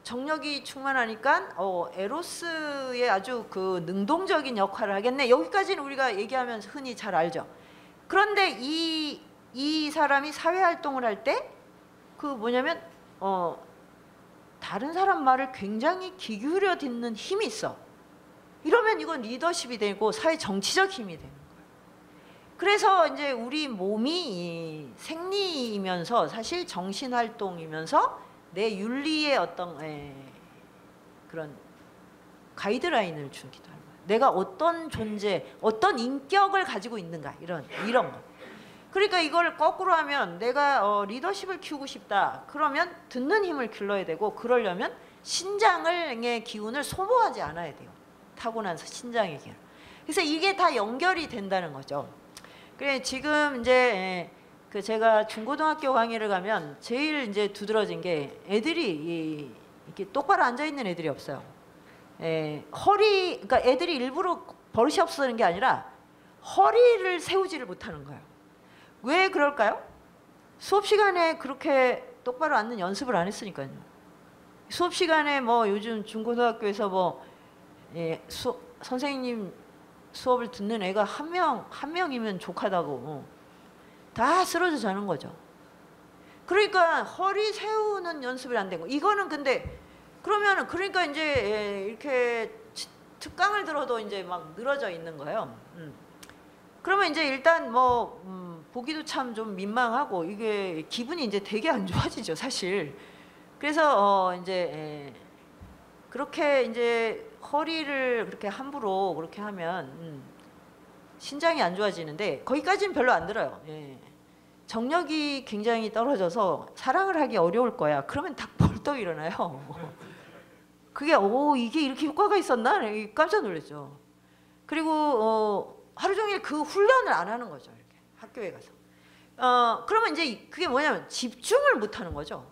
Speaker 1: 정력이 충만하니까 에로스의 아주 능동적인 역할을 하겠네. 여기까지는 우리가 얘기하면 흔히 잘 알죠. 그런데 이 사람이 사회활동을 할 때 뭐냐면 다른 사람 말을 굉장히 귀 기울여 듣는 힘이 있어. 이러면 이건 리더십이 되고 사회 정치적 힘이 되는 거예요. 그래서 이제 우리 몸이 생리이면서 사실 정신활동이면서 내 윤리의 어떤 그런 가이드라인을 주기도 하는 거예요. 내가 어떤 존재, 어떤 인격을 가지고 있는가 이런 거. 그러니까 이걸 거꾸로 하면 내가 리더십을 키우고 싶다. 그러면 듣는 힘을 길러야 되고 그러려면 신장의 기운을 소모하지 않아야 돼요. 타고난 신장의 기운. 그래서 이게 다 연결이 된다는 거죠. 그래 지금 이제 그 제가 중고등학교 강의를 가면 제일 이제 두드러진 게 애들이 이렇게 똑바로 앉아 있는 애들이 없어요. 그러니까 애들이 일부러 버릇이 없어서는 게 아니라 허리를 세우지를 못하는 거예요. 왜 그럴까요? 수업 시간에 그렇게 똑바로 앉는 연습을 안 했으니까요. 수업 시간에 뭐 요즘 중고등학교에서 뭐 선생님 수업을 듣는 애가 한 명이면 족하다고 다 쓰러져 자는 거죠. 그러니까 허리 세우는 연습이 안 되고 이거는 근데 그러면은 그러니까 이제 이렇게 특강을 들어도 이제 막 늘어져 있는 거예요. 그러면 이제 일단 뭐 보기도 참 좀 민망하고 이게 기분이 이제 되게 안 좋아지죠, 사실. 그래서 이제 그렇게 이제 허리를 그렇게 함부로 그렇게 하면 신장이 안 좋아지는데 거기까지는 별로 안 들어요. 정력이 굉장히 떨어져서 사랑을 하기 어려울 거야. 그러면 딱 벌떡 일어나요. 그게 이게 이렇게 효과가 있었나? 깜짝 놀랐죠. 그리고 하루 종일 그 훈련을 안 하는 거죠. 이렇게 학교에 가서. 그러면 이제 그게 뭐냐면 집중을 못 하는 거죠.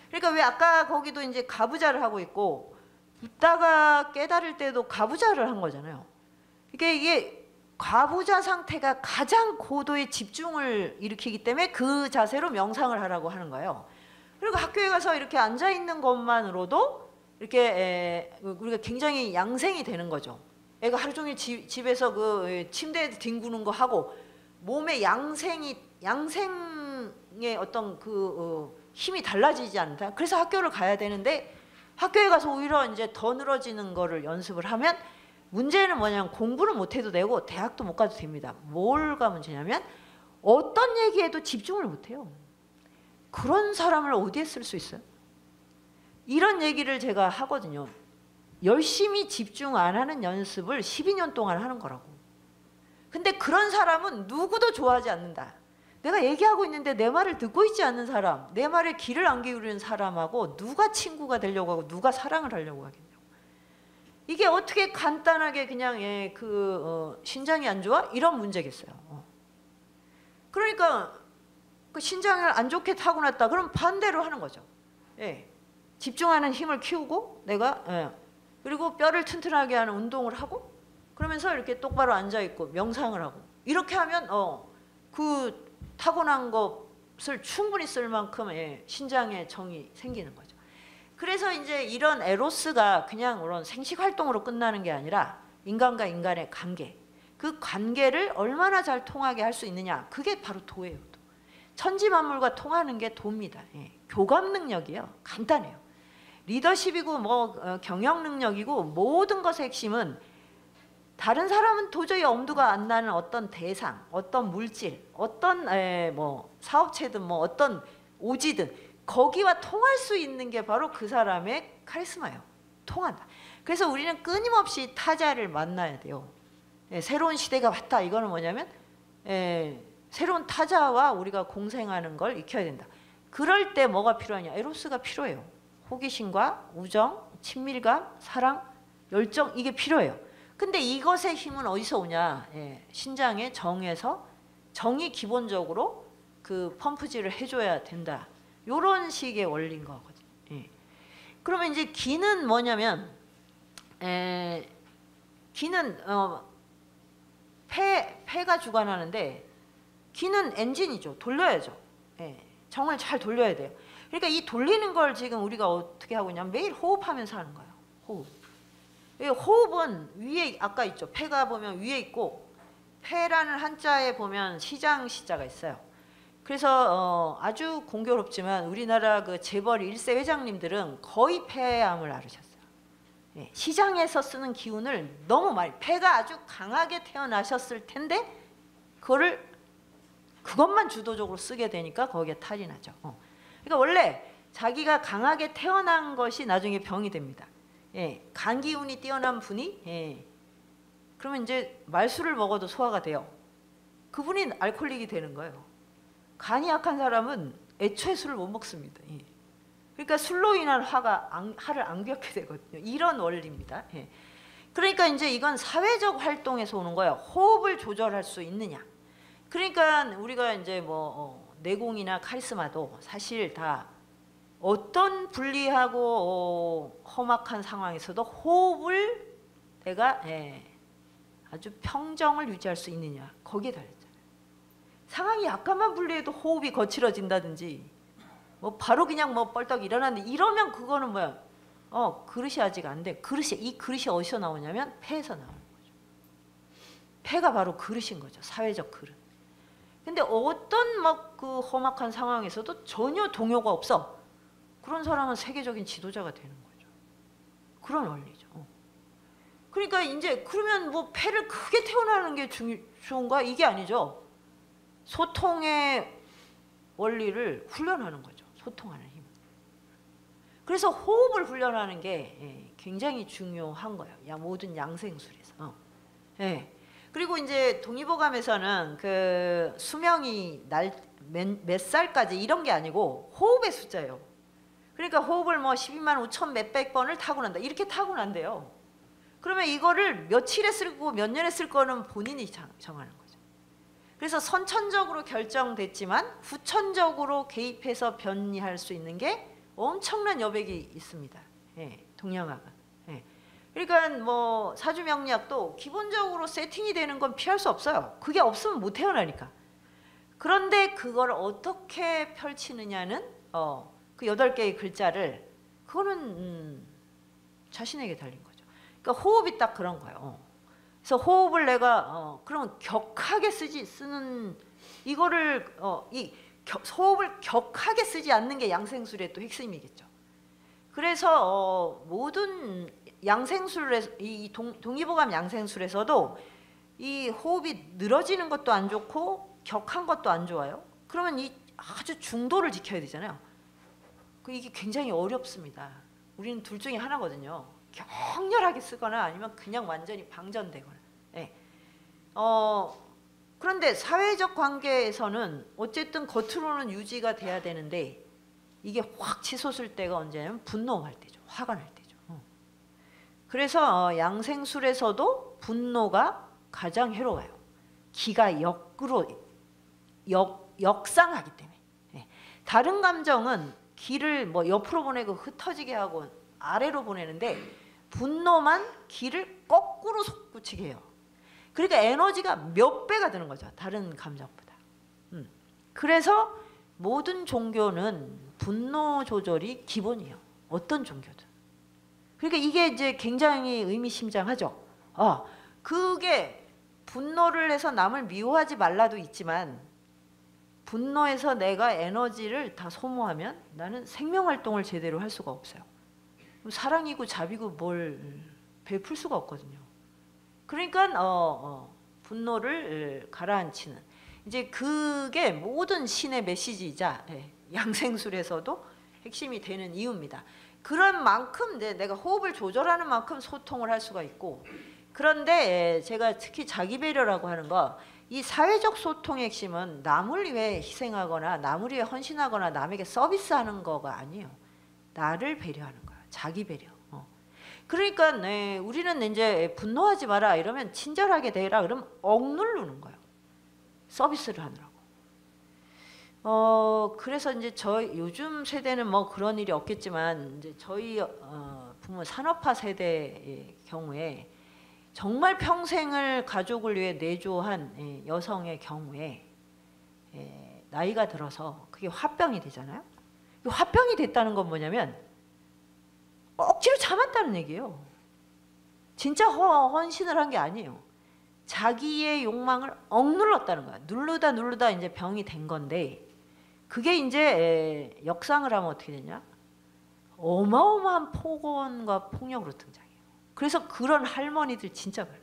Speaker 1: 그러니까 왜 아까 거기도 이제 가부좌를 하고 있고 있다가 깨달을 때도 가부좌를 한 거잖아요. 이게 가부좌 상태가 가장 고도의 집중을 일으키기 때문에 그 자세로 명상을 하라고 하는 거예요. 그리고 학교에 가서 이렇게 앉아 있는 것만으로도 이렇게 우리가 굉장히 양생이 되는 거죠. 애가 하루 종일 집에서 그 침대에 뒹구는 거 하고 몸의 양생의 어떤 힘이 달라지지 않다. 그래서 학교를 가야 되는데 학교에 가서 오히려 이제 더 늘어지는 거를 연습을 하면 문제는 뭐냐면 공부를 못 해도 되고 대학도 못 가도 됩니다. 뭐가 문제냐면 어떤 얘기에도 집중을 못 해요. 그런 사람을 어디에 쓸 수 있어요? 이런 얘기를 제가 하거든요. 열심히 집중 안 하는 연습을 12년 동안 하는 거라고. 근데 그런 사람은 누구도 좋아하지 않는다. 내가 얘기하고 있는데 내 말을 듣고 있지 않는 사람, 내 말에 귀를 안 기울이는 사람하고 누가 친구가 되려고 하고 누가 사랑을 하려고 하겠냐고. 이게 어떻게 간단하게 그냥 신장이 안 좋아? 이런 문제겠어요. 그러니까 그 신장을 안 좋게 타고났다. 그럼 반대로 하는 거죠. 집중하는 힘을 키우고 내가 그리고 뼈를 튼튼하게 하는 운동을 하고 그러면서 이렇게 똑바로 앉아 있고 명상을 하고 이렇게 하면 그 타고난 것을 충분히 쓸 만큼 신장의 정이 생기는 거죠. 그래서 이제 이런 에로스가 그냥 그런 생식 활동으로 끝나는 게 아니라 인간과 인간의 관계, 그 관계를 얼마나 잘 통하게 할 수 있느냐, 그게 바로 도예요. 도. 천지 만물과 통하는 게 도입니다. 교감 능력이요, 간단해요. 리더십이고 뭐 경영 능력이고 모든 것의 핵심은 다른 사람은 도저히 엄두가 안 나는 어떤 대상, 어떤 물질, 어떤 뭐 사업체든 뭐 어떤 오지든 거기와 통할 수 있는 게 바로 그 사람의 카리스마예요. 통한다. 그래서 우리는 끊임없이 타자를 만나야 돼요. 새로운 시대가 왔다. 이거는 뭐냐면 새로운 타자와 우리가 공생하는 걸 익혀야 된다. 그럴 때 뭐가 필요하냐? 에로스가 필요해요. 호기심과 우정, 친밀감, 사랑, 열정, 이게 필요해요. 근데 이것의 힘은 어디서 오냐? 신장의 정에서, 정이 기본적으로 그 펌프질을 해줘야 된다. 요런 식의 원리인 거거든요. 그러면 이제 기는 뭐냐면 기는 폐가 주관하는데 기는 엔진이죠. 돌려야죠. 정을 잘 돌려야 돼요. 그러니까 이 돌리는 걸 지금 우리가 어떻게 하고 있냐면 매일 호흡하면서 하는 거예요. 호흡. 호흡은 위에 아까 있죠. 폐가 보면 위에 있고 폐라는 한자에 보면 시장 시자가 있어요. 그래서 아주 공교롭지만 우리나라 그 재벌 1세 회장님들은 거의 폐암을 앓으셨어요. 예, 시장에서 쓰는 기운을 너무 많이, 폐가 아주 강하게 태어나셨을 텐데 그것만 주도적으로 쓰게 되니까 거기에 탈이 나죠. 그러니까 원래 자기가 강하게 태어난 것이 나중에 병이 됩니다. 예, 간 기운이 뛰어난 분이 그러면 이제 말술을 먹어도 소화가 돼요. 그분이 알코올릭이 되는 거예요. 간이 약한 사람은 애초에 술을 못 먹습니다. 예. 그러니까 술로 인한 화를 안 겪게 되거든요. 이런 원리입니다. 예. 그러니까 이제 이건 사회적 활동에서 오는 거예요. 호흡을 조절할 수 있느냐. 그러니까 우리가 이제 뭐 내공이나 카리스마도 사실 다 어떤 불리하고 험악한 상황에서도 호흡을 내가 아주 평정을 유지할 수 있느냐, 거기에 달렸잖아요. 상황이 약간만 불리해도 호흡이 거칠어진다든지 뭐 바로 그냥 뭐 뻘떡 일어났는데 이러면 그거는 뭐야? 그릇이 아직 안 돼. 이 그릇이 어디서 나오냐면 폐에서 나오는 거죠. 폐가 바로 그릇인 거죠. 사회적 그릇. 근데 어떤 막 그 험악한 상황에서도 전혀 동요가 없어. 그런 사람은 세계적인 지도자가 되는 거죠. 그런 원리죠. 그러니까 이제 그러면 뭐 폐를 크게 태어나는 게 좋은가? 이게 아니죠. 소통의 원리를 훈련하는 거죠. 소통하는 힘. 그래서 호흡을 훈련하는 게 굉장히 중요한 거예요. 모든 양생술에서. 그리고 이제 동의보감에서는 그 수명이 몇 살까지 이런 게 아니고 호흡의 숫자예요. 그러니까 호흡을 뭐 12만 5천 몇백 번을 타고난다. 이렇게 타고난대요. 그러면 이거를 며칠에 쓰고 몇 년에 쓸 거는 본인이 정하는 거죠. 그래서 선천적으로 결정됐지만 후천적으로 개입해서 변이할 수 있는 게 엄청난 여백이 있습니다. 동양화가. 그러니까 뭐 사주명리학도 기본적으로 세팅이 되는 건 피할 수 없어요. 그게 없으면 못 태어나니까. 그런데 그걸 어떻게 펼치느냐는 그 8개의 글자를 그거는 자신에게 달린 거죠. 그러니까 호흡이 딱 그런 거예요. 그래서 호흡을 내가 그럼 격하게 쓰는 이거를 호흡을 격하게 쓰지 않는 게 양생술의 또 핵심이겠죠. 그래서 모든 양생술에서 이 동의보감 양생술에서도 이 호흡이 늘어지는 것도 안 좋고 격한 것도 안 좋아요. 그러면 이 아주 중도를 지켜야 되잖아요. 이게 굉장히 어렵습니다. 우리는 둘 중에 하나거든요. 격렬하게 쓰거나 아니면 그냥 완전히 방전되거나. 그런데 사회적 관계에서는 어쨌든 겉으로는 유지가 돼야 되는데 이게 확 치솟을 때가 언제냐면 분노할 때죠. 화가 날 때죠. 그래서 양생술에서도 분노가 가장 해로워요. 기가 역상하기 때문에. 다른 감정은 기를 뭐 옆으로 보내고 흩어지게 하고 아래로 보내는데 분노만 기를 거꾸로 솟구치게 해요. 그러니까 에너지가 몇 배가 드는 거죠. 다른 감정보다. 그래서 모든 종교는 분노 조절이 기본이에요. 어떤 종교든. 그러니까 이게 이제 굉장히 의미심장하죠. 그게 분노를 해서 남을 미워하지 말라도 있지만 분노해서 내가 에너지를 다 소모하면 나는 생명활동을 제대로 할 수가 없어요. 사랑이고 자비고 뭘 베풀 수가 없거든요. 그러니까 분노를 가라앉히는 이제 그게 모든 신의 메시지이자 양생술에서도 핵심이 되는 이유입니다. 그런 만큼 내가 호흡을 조절하는 만큼 소통을 할 수가 있고 그런데 제가 특히 자기 배려라고 하는 거 이 사회적 소통의 핵심은 남을 위해 희생하거나 남을 위해 헌신하거나 남에게 서비스하는 거가 아니에요. 나를 배려하는 거야. 자기 배려. 그러니까 우리는 이제 분노하지 마라 이러면 친절하게 대라 그러면 억누르는 거예요. 서비스를 하느라고. 그래서 이제 요즘 세대는 뭐 그런 일이 없겠지만 이제 저희 부모 산업화 세대의 경우에 정말 평생을 가족을 위해 내조한 여성의 경우에 나이가 들어서 그게 화병이 되잖아요. 화병이 됐다는 건 뭐냐면 억지로 참았다는 얘기예요. 진짜 헌신을 한 게 아니에요. 자기의 욕망을 억눌렀다는 거야. 누르다 이제 병이 된 건데 그게 이제 역상을 하면 어떻게 되냐? 어마어마한 폭언과 폭력으로 등장해요. 그래서 그런 할머니들 진짜 많아요.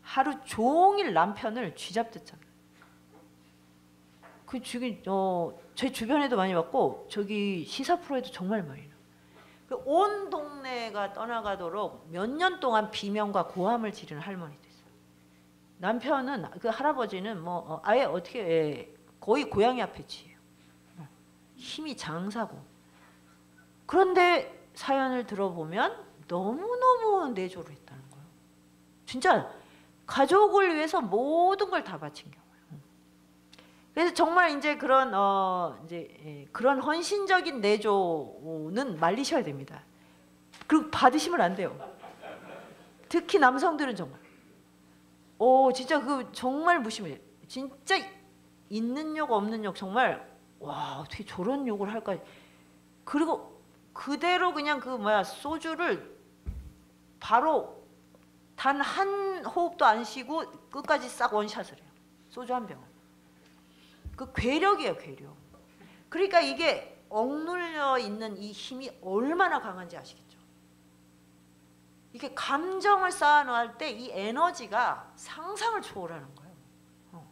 Speaker 1: 하루 종일 남편을 쥐잡듯 잡는. 그 지금 제 주변에도 많이 봤고 저기 시사 프로에도 정말 많이 나. 온 동네가 떠나가도록 몇 년 동안 비명과 고함을 지르는 할머니도 있어요. 남편은 그 할아버지는 뭐 아예 어떻게 거의 고양이 앞에 치예요. 힘이 장사고. 그런데 사연을 들어보면 너무너무 내조를 했다는 거예요. 진짜 가족을 위해서 모든 걸 다 바친 경우예요. 그래서 정말 이제 그런 그런 헌신적인 내조는 말리셔야 됩니다. 그리고 받으시면 안 돼요. 특히 남성들은 정말 진짜 그 정말 무심해요. 진짜 있는 욕 없는 욕 정말 와 어떻게 저런 욕을 할까. 그리고 그대로 그냥 그 소주를 바로 단 한 호흡도 안 쉬고 끝까지 싹 원샷을 해요. 소주 한 병. 그 괴력이에요, 괴력. 그러니까 이게 억눌려 있는 이 힘이 얼마나 강한지 아시겠죠? 이게 감정을 쌓아놓을 때 이 에너지가 상상을 초월하는 거예요.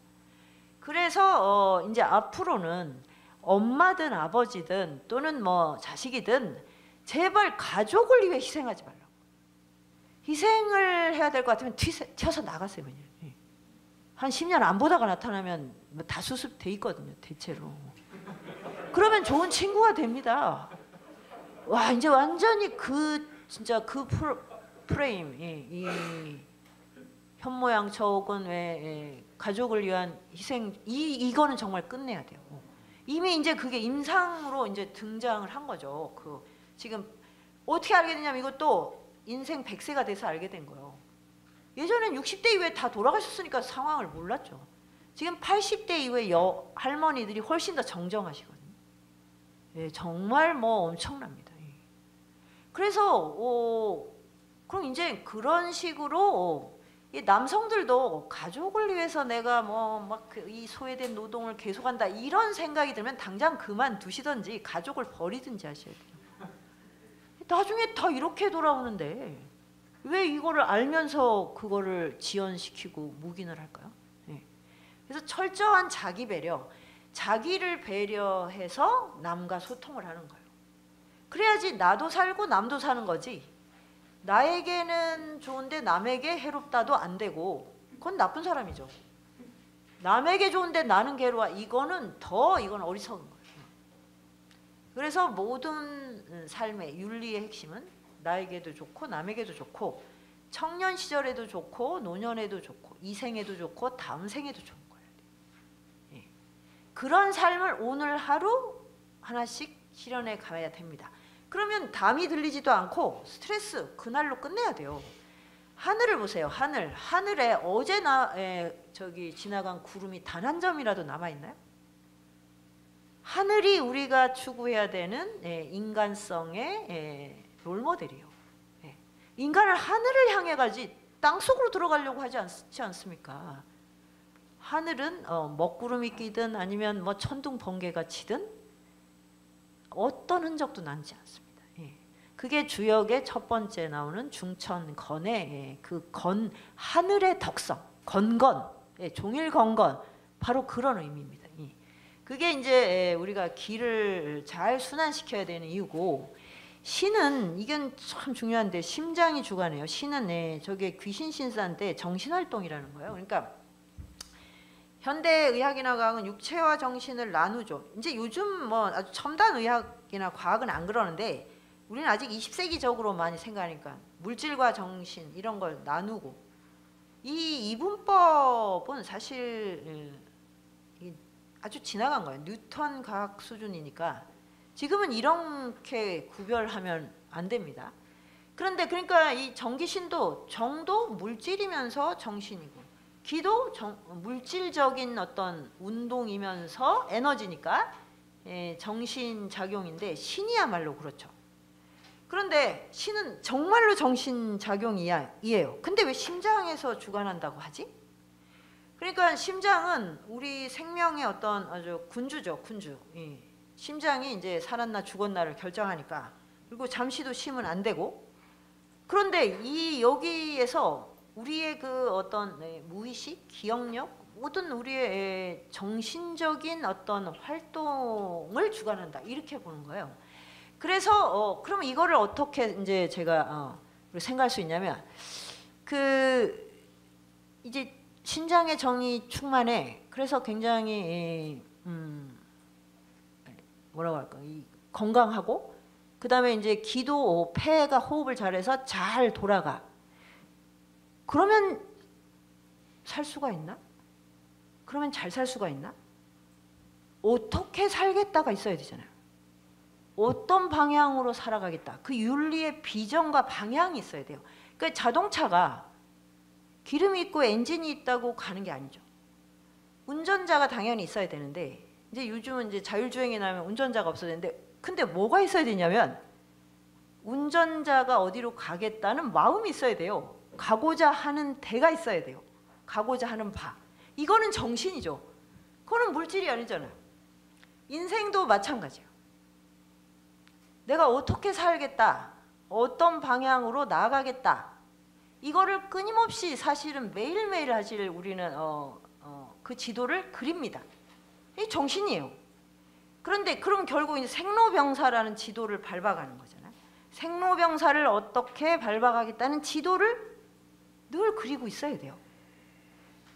Speaker 1: 그래서 이제 앞으로는 엄마든 아버지든 또는 뭐 자식이든 제발 가족을 위해 희생하지 말라고. 희생을 해야 될 것 같으면 튀어서 나가세요. 그냥. 한 10년 안 보다가 나타나면 다 수습돼 있거든요, 대체로. 그러면 좋은 친구가 됩니다. 와, 이제 완전히 진짜 그 프레임, 이 현모양처 혹은 왜 가족을 위한 희생, 이거는 정말 끝내야 돼요. 이미 이제 그게 임상으로 이제 등장을 한 거죠. 지금 어떻게 알게 되냐면 이것도 인생 100세가 돼서 알게 된 거예요. 예전엔 60대 이후에 다 돌아가셨으니까 상황을 몰랐죠. 지금 80대 이후에 할머니들이 훨씬 더 정정하시거든요. 예, 정말 뭐 엄청납니다. 예. 그래서 그럼 이제 그런 식으로 이 남성들도 가족을 위해서 내가 이 소외된 노동을 계속한다 이런 생각이 들면 당장 그만두시든지 가족을 버리든지 하셔야 돼요. 나중에 다 이렇게 돌아오는데 왜 이거를 알면서 그거를 지연시키고 묵인을 할까요? 네. 그래서 철저한 자기 배려, 자기를 배려해서 남과 소통을 하는 거예요. 그래야지 나도 살고 남도 사는 거지. 나에게는 좋은데 남에게 해롭다도 안 되고 그건 나쁜 사람이죠. 남에게 좋은데 나는 괴로워. 이건 어리석은 거예요. 그래서 모든 삶의 윤리의 핵심은 나에게도 좋고 남에게도 좋고 청년 시절에도 좋고 노년에도 좋고 이생에도 좋고 다음 생에도 좋은 거예요. 예. 그런 삶을 오늘 하루 하나씩 실현해 가야 됩니다. 그러면 담이 들리지도 않고 스트레스 그날로 끝내야 돼요. 하늘을 보세요. 하늘에 어제 저기 지나간 구름이 단 한 점이라도 남아 있나요? 하늘이 우리가 추구해야 되는 인간성의 롤모델이요. 인간을 하늘을 향해 가지 땅속으로 들어가려고 하지 않습니까? 하늘은 먹구름이 끼든 아니면 천둥 번개가 치든 어떤 흔적도 남지 않습니다. 그게 주역의 첫 번째 나오는 중천건의 하늘의 덕성, 건건, 종일건건, 바로 그런 의미입니다. 그게 이제 우리가 기를 잘 순환시켜야 되는 이유고, 신은 이건 참 중요한데 심장이 주관해요. 신은 저게 귀신 신사인데 정신활동이라는 거예요. 그러니까 현대 의학이나 과학은 육체와 정신을 나누죠. 이제 요즘 아주 첨단 의학이나 과학은 안 그러는데 우리는 아직 20세기적으로 많이 생각하니까 물질과 정신 이런 걸 나누고, 이 이분법은 사실 아주 지나간 거예요. 뉴턴 과학 수준이니까 지금은 이렇게 구별하면 안 됩니다. 그런데 그러니까 이 정기신도 정도 물질이면서 정신이고, 기도 물질적인 어떤 운동이면서 에너지니까 정신작용인데, 신이야말로 그렇죠. 그런데 신은 정말로 정신작용이에요. 근데 왜 심장에서 주관한다고 하지? 그러니까 심장은 우리 생명의 어떤 아주 군주죠, 군주. 심장이 이제 살았나 죽었나를 결정하니까, 그리고 잠시도 쉬면 안 되고, 그런데 이 여기에서 우리의 그 어떤 무의식, 기억력, 모든 우리의 정신적인 어떤 활동을 주관한다 이렇게 보는 거예요. 그래서 그럼 이거를 어떻게 이제 제가 생각할 수 있냐면 그 이제 신장의 정이 충만해. 그래서 굉장히 뭐라고 할까? 건강하고 그다음에 이제 기도 폐가 호흡을 잘해서 잘 돌아가. 그러면 살 수가 있나? 그러면 잘 살 수가 있나? 어떻게 살겠다가 있어야 되잖아요. 어떤 방향으로 살아가겠다. 그 윤리의 비전과 방향이 있어야 돼요. 그러니까 자동차가 기름이 있고 엔진이 있다고 가는 게 아니죠. 운전자가 당연히 있어야 되는데 이제 요즘은 이제 자율주행이 나면 운전자가 없어야 되는데 근데 뭐가 있어야 되냐면 운전자가 어디로 가겠다는 마음이 있어야 돼요. 가고자 하는 데가 있어야 돼요. 가고자 하는 바. 이거는 정신이죠. 그거는 물질이 아니잖아요. 인생도 마찬가지예요. 내가 어떻게 살겠다. 어떤 방향으로 나아가겠다. 이거를 끊임없이 사실은 매일매일 하실 우리는 그 지도를 그립니다. 이 정신이에요. 그런데 그럼 결국 이제 생로병사라는 지도를 밟아가는 거잖아요. 생로병사를 어떻게 밟아가겠다는 지도를 늘 그리고 있어야 돼요.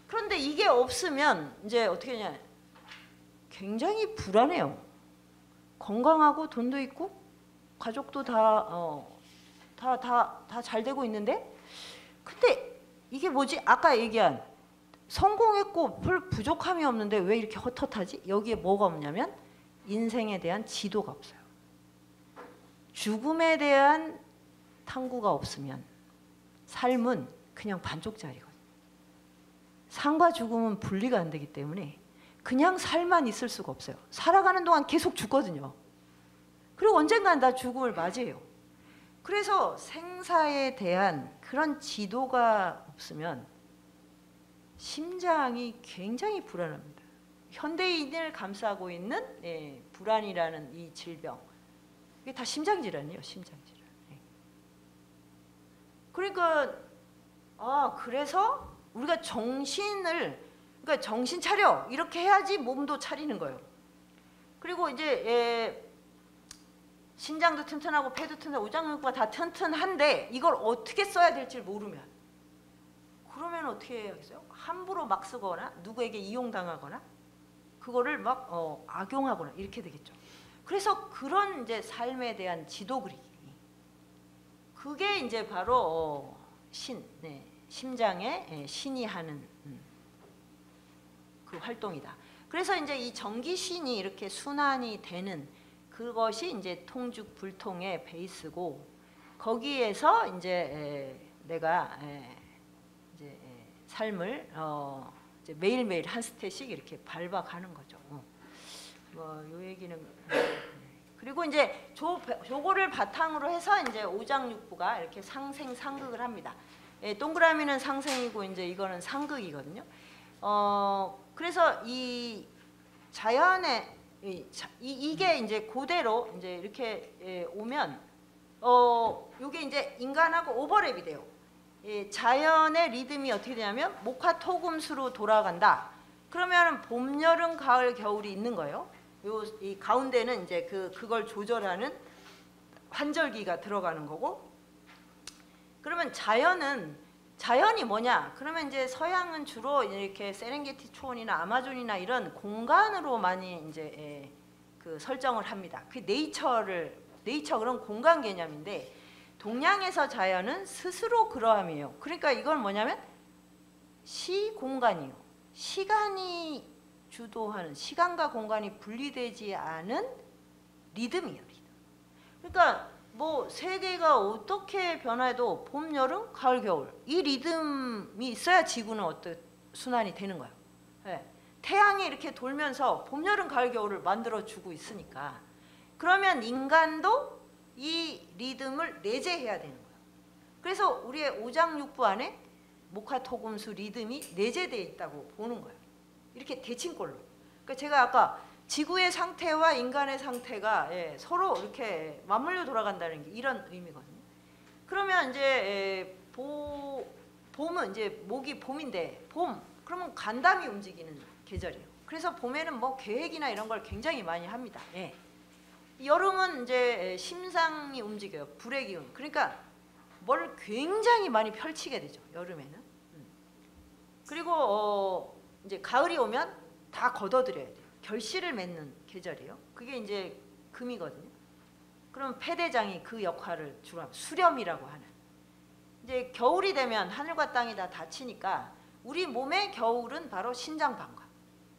Speaker 1: 그런데 이게 없으면 이제 어떻게 하냐? 굉장히 불안해요. 건강하고 돈도 있고 가족도 다 잘 되고 있는데 근데 이게 뭐지? 아까 얘기한 성공했고 별 부족함이 없는데 왜 이렇게 헛헛하지? 여기에 뭐가 없냐면 인생에 대한 지도가 없어요. 죽음에 대한 탐구가 없으면 삶은 그냥 반쪽짜리거든요. 삶과 죽음은 분리가 안 되기 때문에 그냥 살만 있을 수가 없어요. 살아가는 동안 계속 죽거든요. 그리고 언젠간 다 죽음을 맞이해요. 그래서 생사에 대한 그런 지도가 없으면 심장이 굉장히 불안합니다. 현대인을 감싸고 있는 불안이라는 이 질병, 이게 다 심장질환이에요. 심장질환. 그러니까 그래서 우리가 그러니까 정신 차려 이렇게 해야지 몸도 차리는 거예요. 그리고 이제 신장도 튼튼하고 폐도 튼튼하고 오장육부가 다 튼튼한데 이걸 어떻게 써야 될지 모르면 그러면 어떻게 해야겠어요? 함부로 막 쓰거나 누구에게 이용당하거나 그거를 막 악용하거나 이렇게 되겠죠. 그래서 그런 이제 삶에 대한 지도 그리기, 그게 이제 바로 심장의 신이 하는 그 활동이다. 그래서 이제 이 전기신이 이렇게 순환이 되는 그것이 이제 통죽불통의 베이스고 거기에서 이제 내가 이제 삶을 이제 매일매일 한 스텝씩 이렇게 밟아가는 거죠. 요 얘기는 그리고 이제 저거를 바탕으로 해서 이제 오장육부가 이렇게 상생상극을 합니다. 동그라미는 상생이고 이제 이거는 상극이거든요. 그래서 이 자연의 이게 이제 그대로 이제 이렇게 오면 요게 이제 인간하고 오버랩이 돼요. 자연의 리듬이 어떻게 되냐면 목화토금수로 돌아간다. 그러면 봄, 여름, 가을, 겨울이 있는 거예요. 이 가운데는 이제 그걸 조절하는 환절기가 들어가는 거고. 그러면 자연이 뭐냐? 그러면 이제 서양은 주로 이렇게 세렝게티 초원이나 아마존이나 이런 공간으로 많이 이제 그 설정을 합니다. 그 네이처 그런 공간 개념인데 동양에서 자연은 스스로 그러함이에요. 그러니까 이건 뭐냐면 시공간이요. 시간이 주도하는 시간과 공간이 분리되지 않은 리듬이에요. 리듬. 그러니까 뭐 세계가 어떻게 변화해도 봄, 여름, 가을, 겨울 이 리듬이 있어야 지구는 순환이 되는 거예요. 태양이 이렇게 돌면서 봄, 여름, 가을, 겨울을 만들어주고 있으니까 그러면 인간도 이 리듬을 내재해야 되는 거예요. 그래서 우리의 오장육부 안에 목화토금수 리듬이 내재되어 있다고 보는 거예요. 이렇게 대칭꼴로. 그러니까 제가 아까 지구의 상태와 인간의 상태가 서로 이렇게 맞물려 돌아간다는 게 이런 의미거든요. 그러면 이제 봄은 이제 목이 봄인데 그러면 간담이 움직이는 계절이에요. 그래서 봄에는 뭐 계획이나 이런 걸 굉장히 많이 합니다. 예. 여름은 이제 심상이 움직여요. 불의 기운. 그러니까 뭘 굉장히 많이 펼치게 되죠. 여름에는. 그리고 이제 가을이 오면 다 걷어들여야 돼요. 결실을 맺는 계절이에요. 그게 이제 금이거든요. 그럼 폐대장이 그 역할을 주로 합니다. 수렴이라고 하는. 이제 겨울이 되면 하늘과 땅이 다 닫히니까 우리 몸의 겨울은 바로 신장방광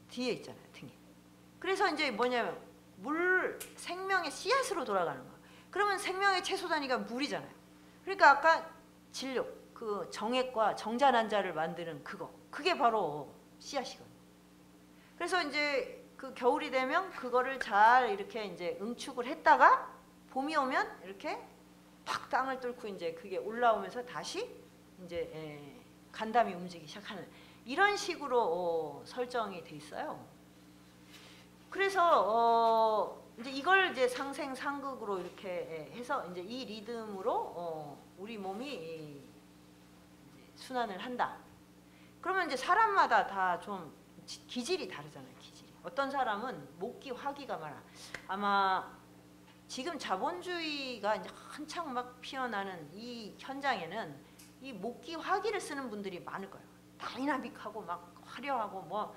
Speaker 1: 뒤에 있잖아요. 등에. 그래서 이제 뭐냐면 생명의 씨앗으로 돌아가는 거예요. 그러면 생명의 채소 단위가 물이잖아요. 그러니까 아까 진력, 그 정액과 정자난자를 만드는 그게 바로 씨앗이거든요. 그래서 이제 그 겨울이 되면 그거를 잘 이렇게 이제 응축을 했다가 봄이 오면 이렇게 팍 땅을 뚫고 이제 그게 올라오면서 다시 이제 간담이 움직이기 시작하는 이런 식으로 설정이 돼 있어요. 그래서 이제 이걸 이제 상생상극으로 이렇게 해서 이제 이 리듬으로 우리 몸이 순환을 한다. 그러면 이제 사람마다 다 좀 기질이 다르잖아요. 기질이. 어떤 사람은 목기 화기가 많아. 아마 지금 자본주의가 이제 한창 막 피어나는 이 현장에는 이 목기 화기를 쓰는 분들이 많을 거예요. 다이나믹하고 막 화려하고 뭐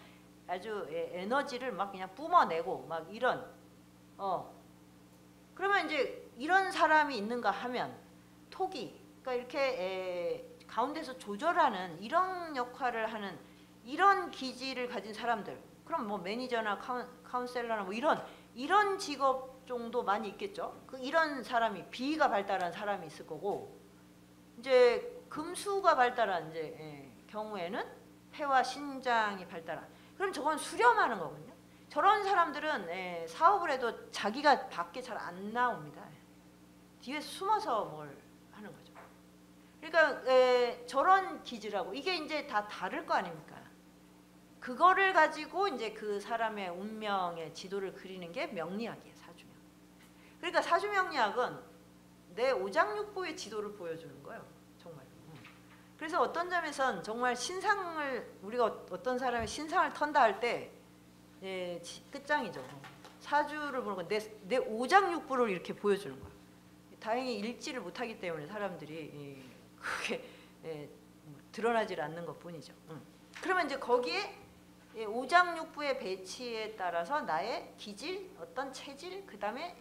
Speaker 1: 아주 에너지를 막 그냥 뿜어내고 막 이런 그러면 이제 이런 사람이 있는가 하면 토기 그러니까 이렇게 가운데서 조절하는 이런 역할을 하는 이런 기질을 가진 사람들 그럼 뭐 매니저나 카운셀러나 뭐 이런 직업 정도 많이 있겠죠. 이런 사람이 비위가 발달한 사람이 있을 거고 이제 금수가 발달한 이제 경우에는 폐와 신장이 발달한 그럼 저건 수렴하는 거거든요. 저런 사람들은 사업을 해도 자기가 밖에 잘 안 나옵니다. 뒤에 숨어서 뭘 하는 거죠. 그러니까 저런 기질하고 이게 이제 다 다를 거 아닙니까? 그거를 가지고 이제 그 사람의 운명의 지도를 그리는 게 명리학이에요. 사주명. 그러니까 사주명리학은 내 오장육부의 지도를 보여주는 거예요. 정말. 그래서 어떤 점에선 정말 우리가 어떤 사람의 신상을 턴다 할 때 끝장이죠. 사주를 보는 건 내 오장육부를 이렇게 보여주는 거예요. 다행히 읽지를 못하기 때문에 사람들이 그게 드러나질 않는 것뿐이죠. 그러면 이제 거기에 오장육부의 배치에 따라서 나의 기질, 어떤 체질, 그 다음에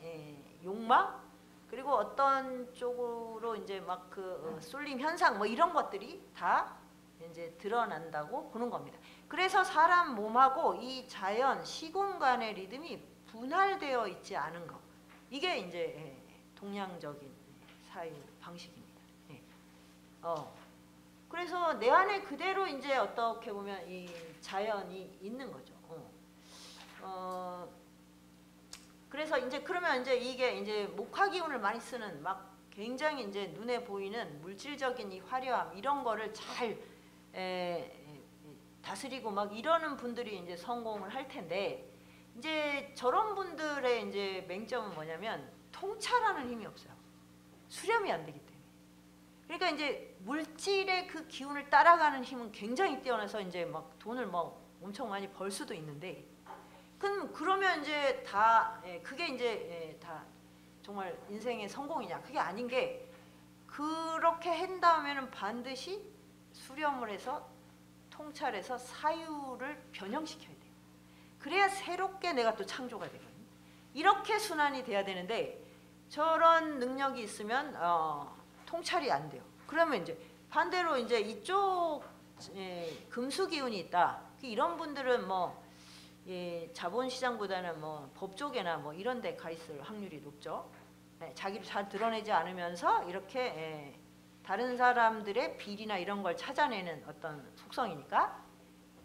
Speaker 1: 욕망, 그리고 어떤 쪽으로 이제 막 쏠림 현상 뭐 이런 것들이 다 이제 드러난다고 보는 겁니다. 그래서 사람 몸하고 이 자연, 시공간의 리듬이 분할되어 있지 않은 거. 이게 이제 동양적인 사유 방식입니다. 그래서 내 안에 그대로 이제 어떻게 보면 이 자연이 있는 거죠. 그래서 이제 그러면 이제 이게 이제 목화 기운을 많이 쓰는 막 굉장히 이제 눈에 보이는 물질적인 이 화려함 이런 거를 잘 다스리고 막 이러는 분들이 이제 성공을 할 텐데 이제 저런 분들의 이제 맹점은 뭐냐면 통찰하는 힘이 없어요. 수렴이 안 되기 때문에. 그러니까 이제 물질의 그 기운을 따라가는 힘은 굉장히 뛰어나서 이제 막 돈을 막 엄청 많이 벌 수도 있는데 그러면 이제 다 그게 이제 다 정말 인생의 성공이냐? 그게 아닌 게 그렇게 한 다음에는 반드시 수렴을 해서 통찰해서 사유를 변형시켜야 돼요. 그래야 새롭게 내가 또 창조가 되거든요. 이렇게 순환이 돼야 되는데 저런 능력이 있으면 통찰이 안 돼요. 그러면 이제 반대로 이제 이쪽 금수 기운이 있다. 이런 분들은 뭐 자본시장보다는 뭐 법 쪽에나 뭐 이런 데 가 있을 확률이 높죠. 자기를 잘 드러내지 않으면서 이렇게 다른 사람들의 비리나 이런 걸 찾아내는 어떤 속성이니까.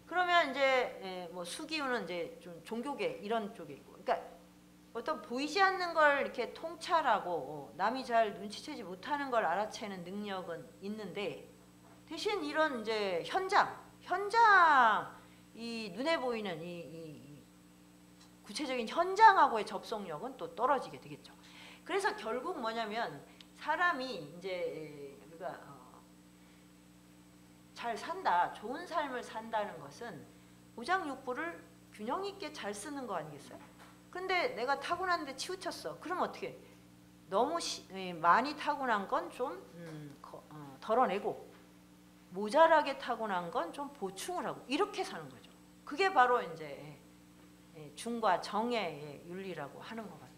Speaker 1: 그러면 이제 뭐 수기운은 이제 좀 종교계 이런 쪽에 있고. 그러니까 어떤 보이지 않는 걸 이렇게 통찰하고 남이 잘 눈치채지 못하는 걸 알아채는 능력은 있는데 대신 이런 이제 현장 이 눈에 보이는 이 구체적인 현장하고의 접속력은 또 떨어지게 되겠죠. 그래서 결국 뭐냐면 사람이 이제 우리가 잘 산다, 좋은 삶을 산다는 것은 오장육부를 균형 있게 잘 쓰는 거 아니겠어요? 근데 내가 타고났는데 치우쳤어. 그럼 어떻게? 너무 많이 타고난 건 좀 덜어내고 모자라게 타고난 건 좀 보충을 하고 이렇게 사는 거죠. 그게 바로 이제 중과 정의 윤리라고 하는 거거든요.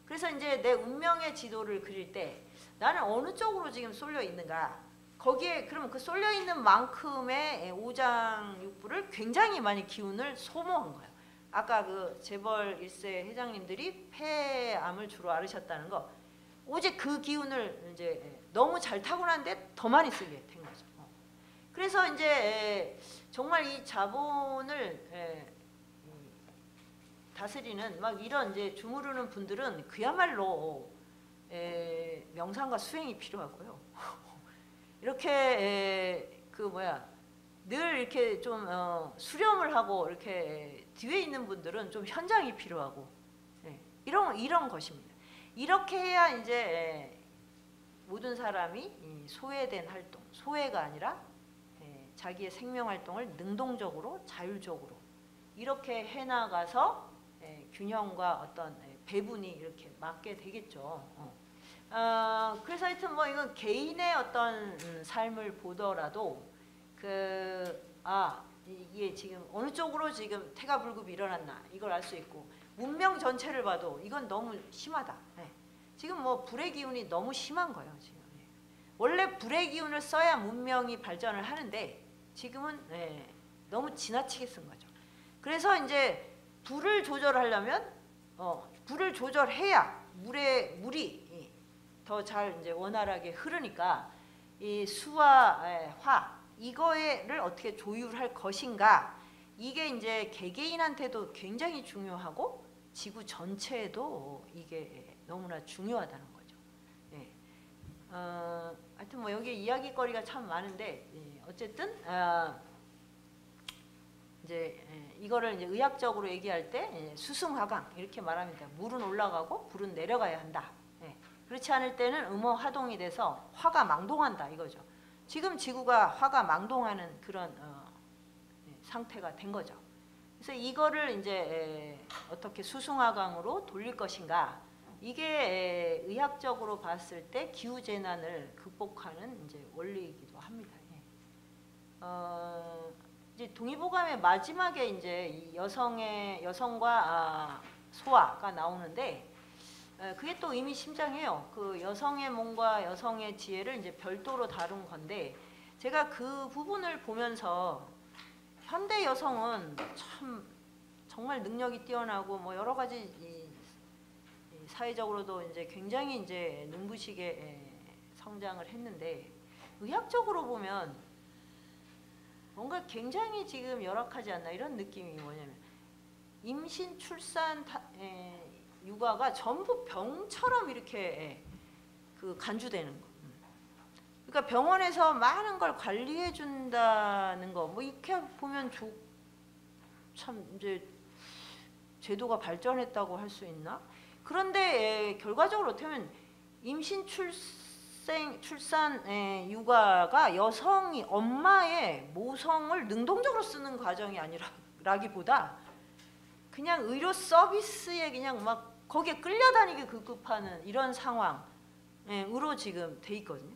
Speaker 1: 그래서 이제 내 운명의 지도를 그릴 때 나는 어느 쪽으로 지금 쏠려 있는가? 거기에 그러면 그 쏠려 있는 만큼의 오장육부를 굉장히 많이 기운을 소모한 거예요. 아까 그 재벌 1세 회장님들이 폐암을 주로 앓으셨다는 거, 오직 그 기운을 이제 너무 잘 타고났는데 더 많이 쓰게 된 거죠. 그래서 이제 정말 이 자본을 다스리는 막 이런 이제 주무르는 분들은 그야말로 명상과 수행이 필요하고요. 이렇게 늘 이렇게 좀 수렴을 하고 이렇게 뒤에 있는 분들은 좀 현장이 필요하고 이런 것입니다. 이렇게 해야 이제 모든 사람이 소외된 활동, 소외가 아니라 자기의 생명 활동을 능동적으로 자율적으로 이렇게 해나가서 균형과 어떤 배분이 이렇게 맞게 되겠죠. 그래서 하여튼 뭐 이건 개인의 어떤 삶을 보더라도 이게 지금 어느 쪽으로 지금 태가불급이 일어났나 이걸 알 수 있고, 문명 전체를 봐도 이건 너무 심하다. 지금 뭐 불의 기운이 너무 심한 거예요. 지금 원래 불의 기운을 써야 문명이 발전을 하는데 지금은 너무 지나치게 쓴 거죠. 그래서 이제 불을 조절하려면 불을 조절해야 물이 더 잘 이제 원활하게 흐르니까 이 수와 화 이거를 어떻게 조율할 것인가, 이게 이제 개개인한테도 굉장히 중요하고 지구 전체에도 이게 너무나 중요하다는 거죠. 하여튼 뭐 여기 이야기거리가 참 많은데 어쨌든 이제 이거를 이제 의학적으로 얘기할 때 수승화강 이렇게 말합니다. 물은 올라가고 불은 내려가야 한다. 그렇지 않을 때는 음호하동이 돼서 화가 망동한다 이거죠. 지금 지구가 화가 망동하는 그런 상태가 된 거죠. 그래서 이거를 이제 어떻게 수승화강으로 돌릴 것인가, 이게 의학적으로 봤을 때 기후 재난을 극복하는 이제 원리이기도 합니다. 이제 동의보감의 마지막에 이제 이 여성과 소아가 나오는데 그게 또 의미심장해요. 그 여성의 몸과 여성의 지혜를 이제 별도로 다룬 건데, 제가 그 부분을 보면서 현대 여성은 참 정말 능력이 뛰어나고 뭐 여러 가지 이 사회적으로도 이제 굉장히 이제 눈부시게 성장을 했는데, 의학적으로 보면 뭔가 굉장히 지금 열악하지 않나 이런 느낌이 뭐냐면, 임신, 출산, 육아가 전부 병처럼 이렇게 간주되는 거. 그러니까 병원에서 많은 걸 관리해 준다는 거, 뭐 이렇게 보면 참 이제 제도가 발전했다고 할 수 있나? 그런데 결과적으로 어떻게 보면 임신, 출산, 육아가 여성이 엄마의 모성을 능동적으로 쓰는 과정이 아니라기보다 그냥 의료 서비스에 그냥 막 거기에 끌려다니게 급급하는 이런 상황으로 지금 돼 있거든요.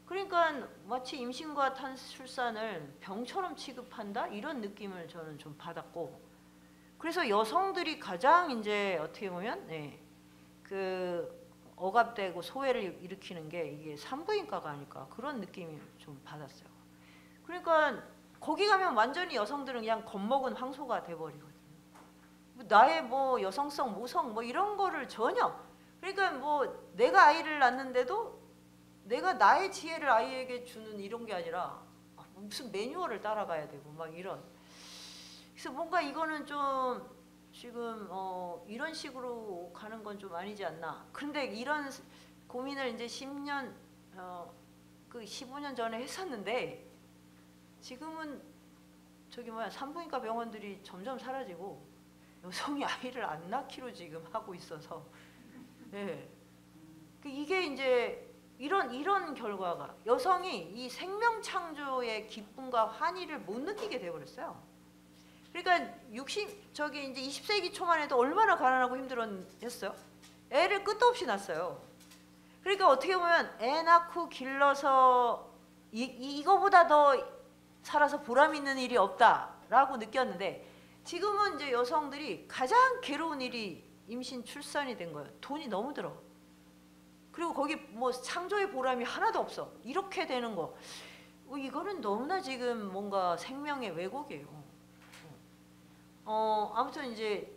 Speaker 1: 그러니까 마치 임신과 출산을 병처럼 취급한다 이런 느낌을 저는 좀 받았고, 그래서 여성들이 가장 이제 어떻게 보면 그 억압되고 소외를 일으키는 게 이게 산부인과가 아닐까 그런 느낌이 좀 받았어요. 그러니까 거기 가면 완전히 여성들은 그냥 겁먹은 황소가 돼버리거든요. 나의 뭐 여성성, 모성 뭐 이런 거를 전혀, 그러니까 뭐 내가 아이를 낳는데도 내가 나의 지혜를 아이에게 주는 이런 게 아니라 무슨 매뉴얼을 따라가야 되고 막 이런. 그래서 뭔가 이거는 좀 지금 이런 식으로 가는 건 좀 아니지 않나. 근데 이런 고민을 이제 10년, 15년 전에 했었는데 지금은 산부인과 병원들이 점점 사라지고 여성이 아이를 안 낳기로 지금 하고 있어서 이게 이제 이런 결과가 여성이 이 생명 창조의 기쁨과 환희를 못 느끼게 되어버렸어요. 그러니까 저기 이제 20세기 초만 해도 얼마나 가난하고 힘들었어요. 애를 끝도 없이 낳았어요. 그러니까 어떻게 보면 애 낳고 길러서 이거보다 더 살아서 보람 있는 일이 없다라고 느꼈는데, 지금은 이제 여성들이 가장 괴로운 일이 임신 출산이 된 거예요. 돈이 너무 들어. 그리고 거기 뭐 창조의 보람이 하나도 없어. 이렇게 되는 거. 이거는 너무나 지금 뭔가 생명의 왜곡이에요. 아무튼 이제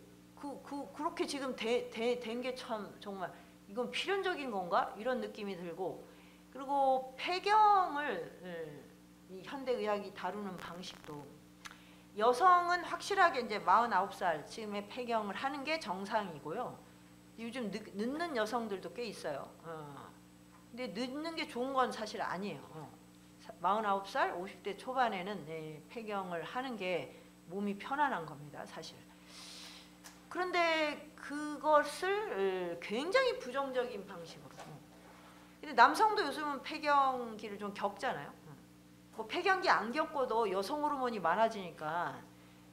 Speaker 1: 그렇게 지금 된 게 참 정말 이건 필연적인 건가? 이런 느낌이 들고, 그리고 폐경을 이 현대의학이 다루는 방식도, 여성은 확실하게 이제 49살 즈음에 폐경을 하는 게 정상이고요. 요즘 늦는 여성들도 꽤 있어요. 근데 늦는 게 좋은 건 사실 아니에요. 49살, 50대 초반에는 폐경을 하는 게 몸이 편안한 겁니다, 사실. 그런데 그것을 굉장히 부정적인 방식으로. 근데 남성도 요즘은 폐경기를 좀 겪잖아요. 뭐 폐경기 안 겪어도 여성 호르몬이 많아지니까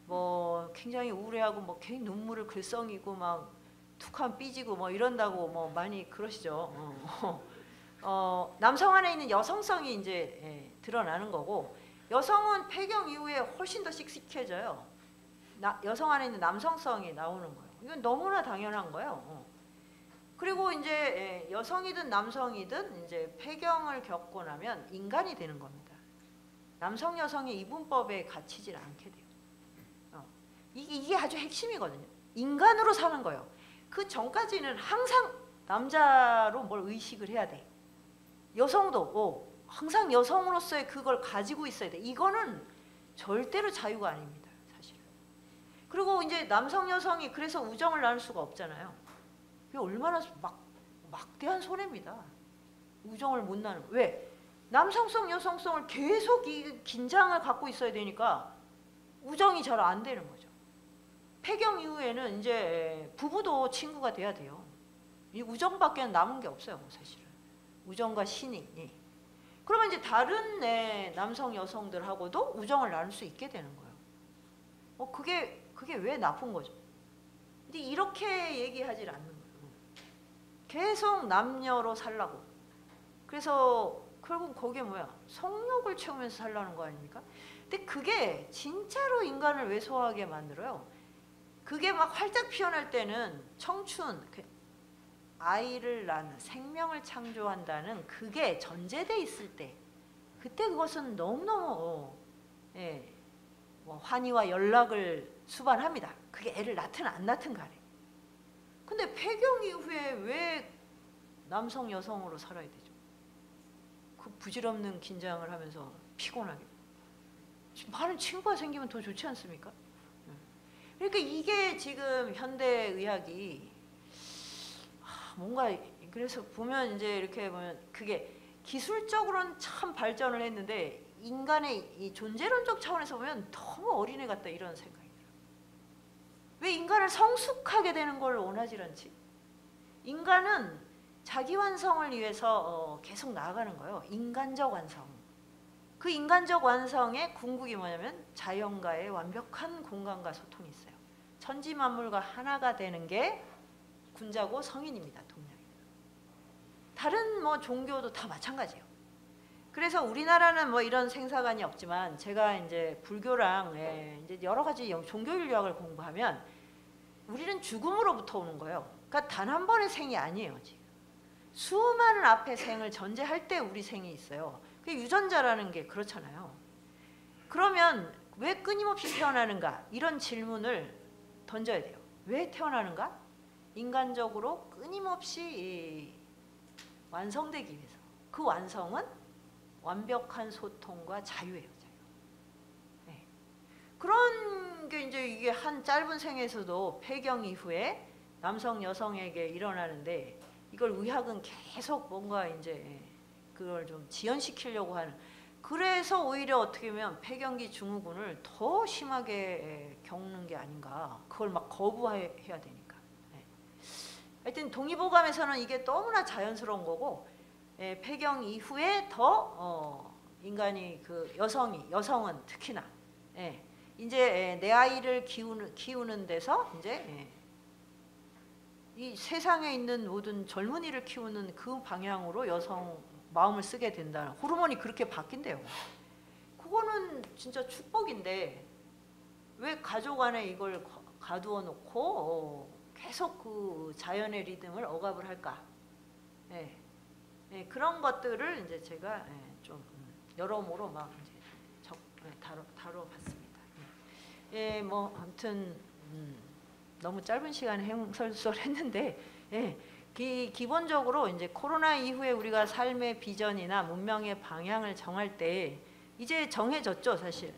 Speaker 1: 뭐 굉장히 우울해하고 뭐 괜히 눈물을 글썽이고 막 툭하면 삐지고 뭐 이런다고 뭐 많이 그러시죠. 남성 안에 있는 여성성이 이제 드러나는 거고, 여성은 폐경 이후에 훨씬 더 씩씩해져요. 여성 안에 있는 남성성이 나오는 거예요. 이건 너무나 당연한 거예요. 그리고 이제 여성이든 남성이든 이제 폐경을 겪고 나면 인간이 되는 겁니다. 남성 여성의 이분법에 갇히질 않게 돼요. 이게 아주 핵심이거든요. 인간으로 사는 거예요. 그 전까지는 항상 남자로 뭘 의식을 해야 돼. 여성도 항상 여성으로서의 그걸 가지고 있어야 돼. 이거는 절대로 자유가 아닙니다, 사실은. 그리고 이제 남성 여성이 그래서 우정을 나눌 수가 없잖아요. 이게 얼마나 막대한 손해입니다. 우정을 못 나누는. 왜? 남성성 여성성을 계속 이 긴장을 갖고 있어야 되니까 우정이 잘 안 되는 거죠. 폐경 이후에는 이제 부부도 친구가 돼야 돼요. 이 우정밖에 남은 게 없어요, 사실은. 우정과 신이. 그러면 이제 다른 남성 여성들하고도 우정을 나눌 수 있게 되는 거예요. 그게 왜 나쁜 거죠? 근데 이렇게 얘기하질 않는 거예요. 계속 남녀로 살라고. 그래서 결국 거기에 뭐야? 성욕을 채우면서 살라는 거 아닙니까? 근데 그게 진짜로 인간을 왜소하게 만들어요. 그게 막 활짝 피어날 때는 청춘, 아이를 낳는, 생명을 창조한다는 그게 전제돼 있을 때, 그때 그것은 너무너무 뭐 환희와 연락을 수반합니다. 그게 애를 낳든 안 낳든 간에. 근데 폐경 이후에 왜 남성 여성으로 살아야 되죠? 그 부질없는 긴장을 하면서 피곤하게. 많은 친구가 생기면 더 좋지 않습니까? 그러니까 이게 지금 현대의학이 뭔가, 그래서 보면 이제 이렇게 보면 그게 기술적으로는 참 발전을 했는데 인간의 이 존재론적 차원에서 보면 너무 어린애 같다, 이런 생각이 들어요. 왜 인간을 성숙하게 되는 걸 원하지 않지? 인간은 자기 완성을 위해서 계속 나아가는 거예요. 인간적 완성. 그 인간적 완성의 궁극이 뭐냐면 자연과의 완벽한 공간과 소통이 있어요. 천지 만물과 하나가 되는 게 군자고 성인입니다. 동양이. 다른 뭐 종교도 다 마찬가지예요. 그래서 우리나라는 뭐 이런 생사관이 없지만, 제가 이제 불교랑 이제 여러 가지 종교인류학을 공부하면 우리는 죽음으로부터 오는 거예요. 그러니까 단 한 번의 생이 아니에요, 지금. 수많은 앞에 생을 전제할 때 우리 생이 있어요. 그게 유전자라는 게 그렇잖아요. 그러면 왜 끊임없이 태어나는가? 이런 질문을 던져야 돼요. 왜 태어나는가? 인간적으로 끊임없이 완성되기 위해서. 그 완성은 완벽한 소통과 자유예요, 자유. 네. 그런 게 이제 이게 한 짧은 생에서도 폐경 이후에 남성 여성에게 일어나는데, 이걸 의학은 계속 뭔가 이제 그걸 좀 지연시키려고 하는. 그래서 오히려 어떻게 보면 폐경기 증후군을 더 심하게 겪는 게 아닌가. 그걸 막 거부해야 되니까. 하여튼 동의보감에서는 이게 너무나 자연스러운 거고 폐경 이후에 더 인간이 그 여성은 특히나 이제 내 아이를 키우는 데서 이제 이 세상에 있는 모든 젊은이를 키우는 그 방향으로 여성 마음을 쓰게 된다. 호르몬이 그렇게 바뀐대요. 그거는 진짜 축복인데 왜 가족 안에 이걸 가두어 놓고 계속 그 자연의 리듬을 억압을 할까? 그런 것들을 이제 제가 좀 여러모로 막 이제 다뤄봤습니다. 뭐 아무튼 너무 짧은 시간에 행설설했는데 기본적으로 이제 코로나 이후에 우리가 삶의 비전이나 문명의 방향을 정할 때 이제 정해졌죠, 사실.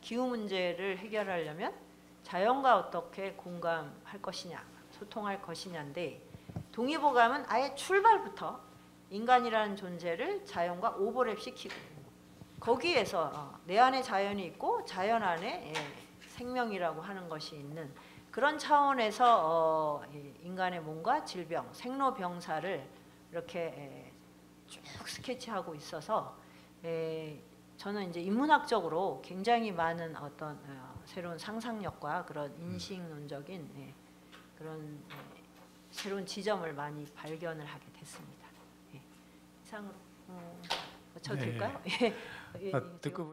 Speaker 1: 기후 문제를 해결하려면 자연과 어떻게 공감할 것이냐, 소통할 것이냐인데 동의보감은 아예 출발부터 인간이라는 존재를 자연과 오버랩 시키고 거기에서 내 안에 자연이 있고 자연 안에 생명이라고 하는 것이 있는 그런 차원에서 인간의 몸과 질병, 생로병사를 이렇게 쭉 스케치하고 있어서 저는 이제 인문학적으로 굉장히 많은 어떤 새로운 상상력과 그런 인식론적인 그런 새로운 지점을 많이 발견을 하게 됐습니다. 이상으로 고쳐도 될까요?
Speaker 2: 듣고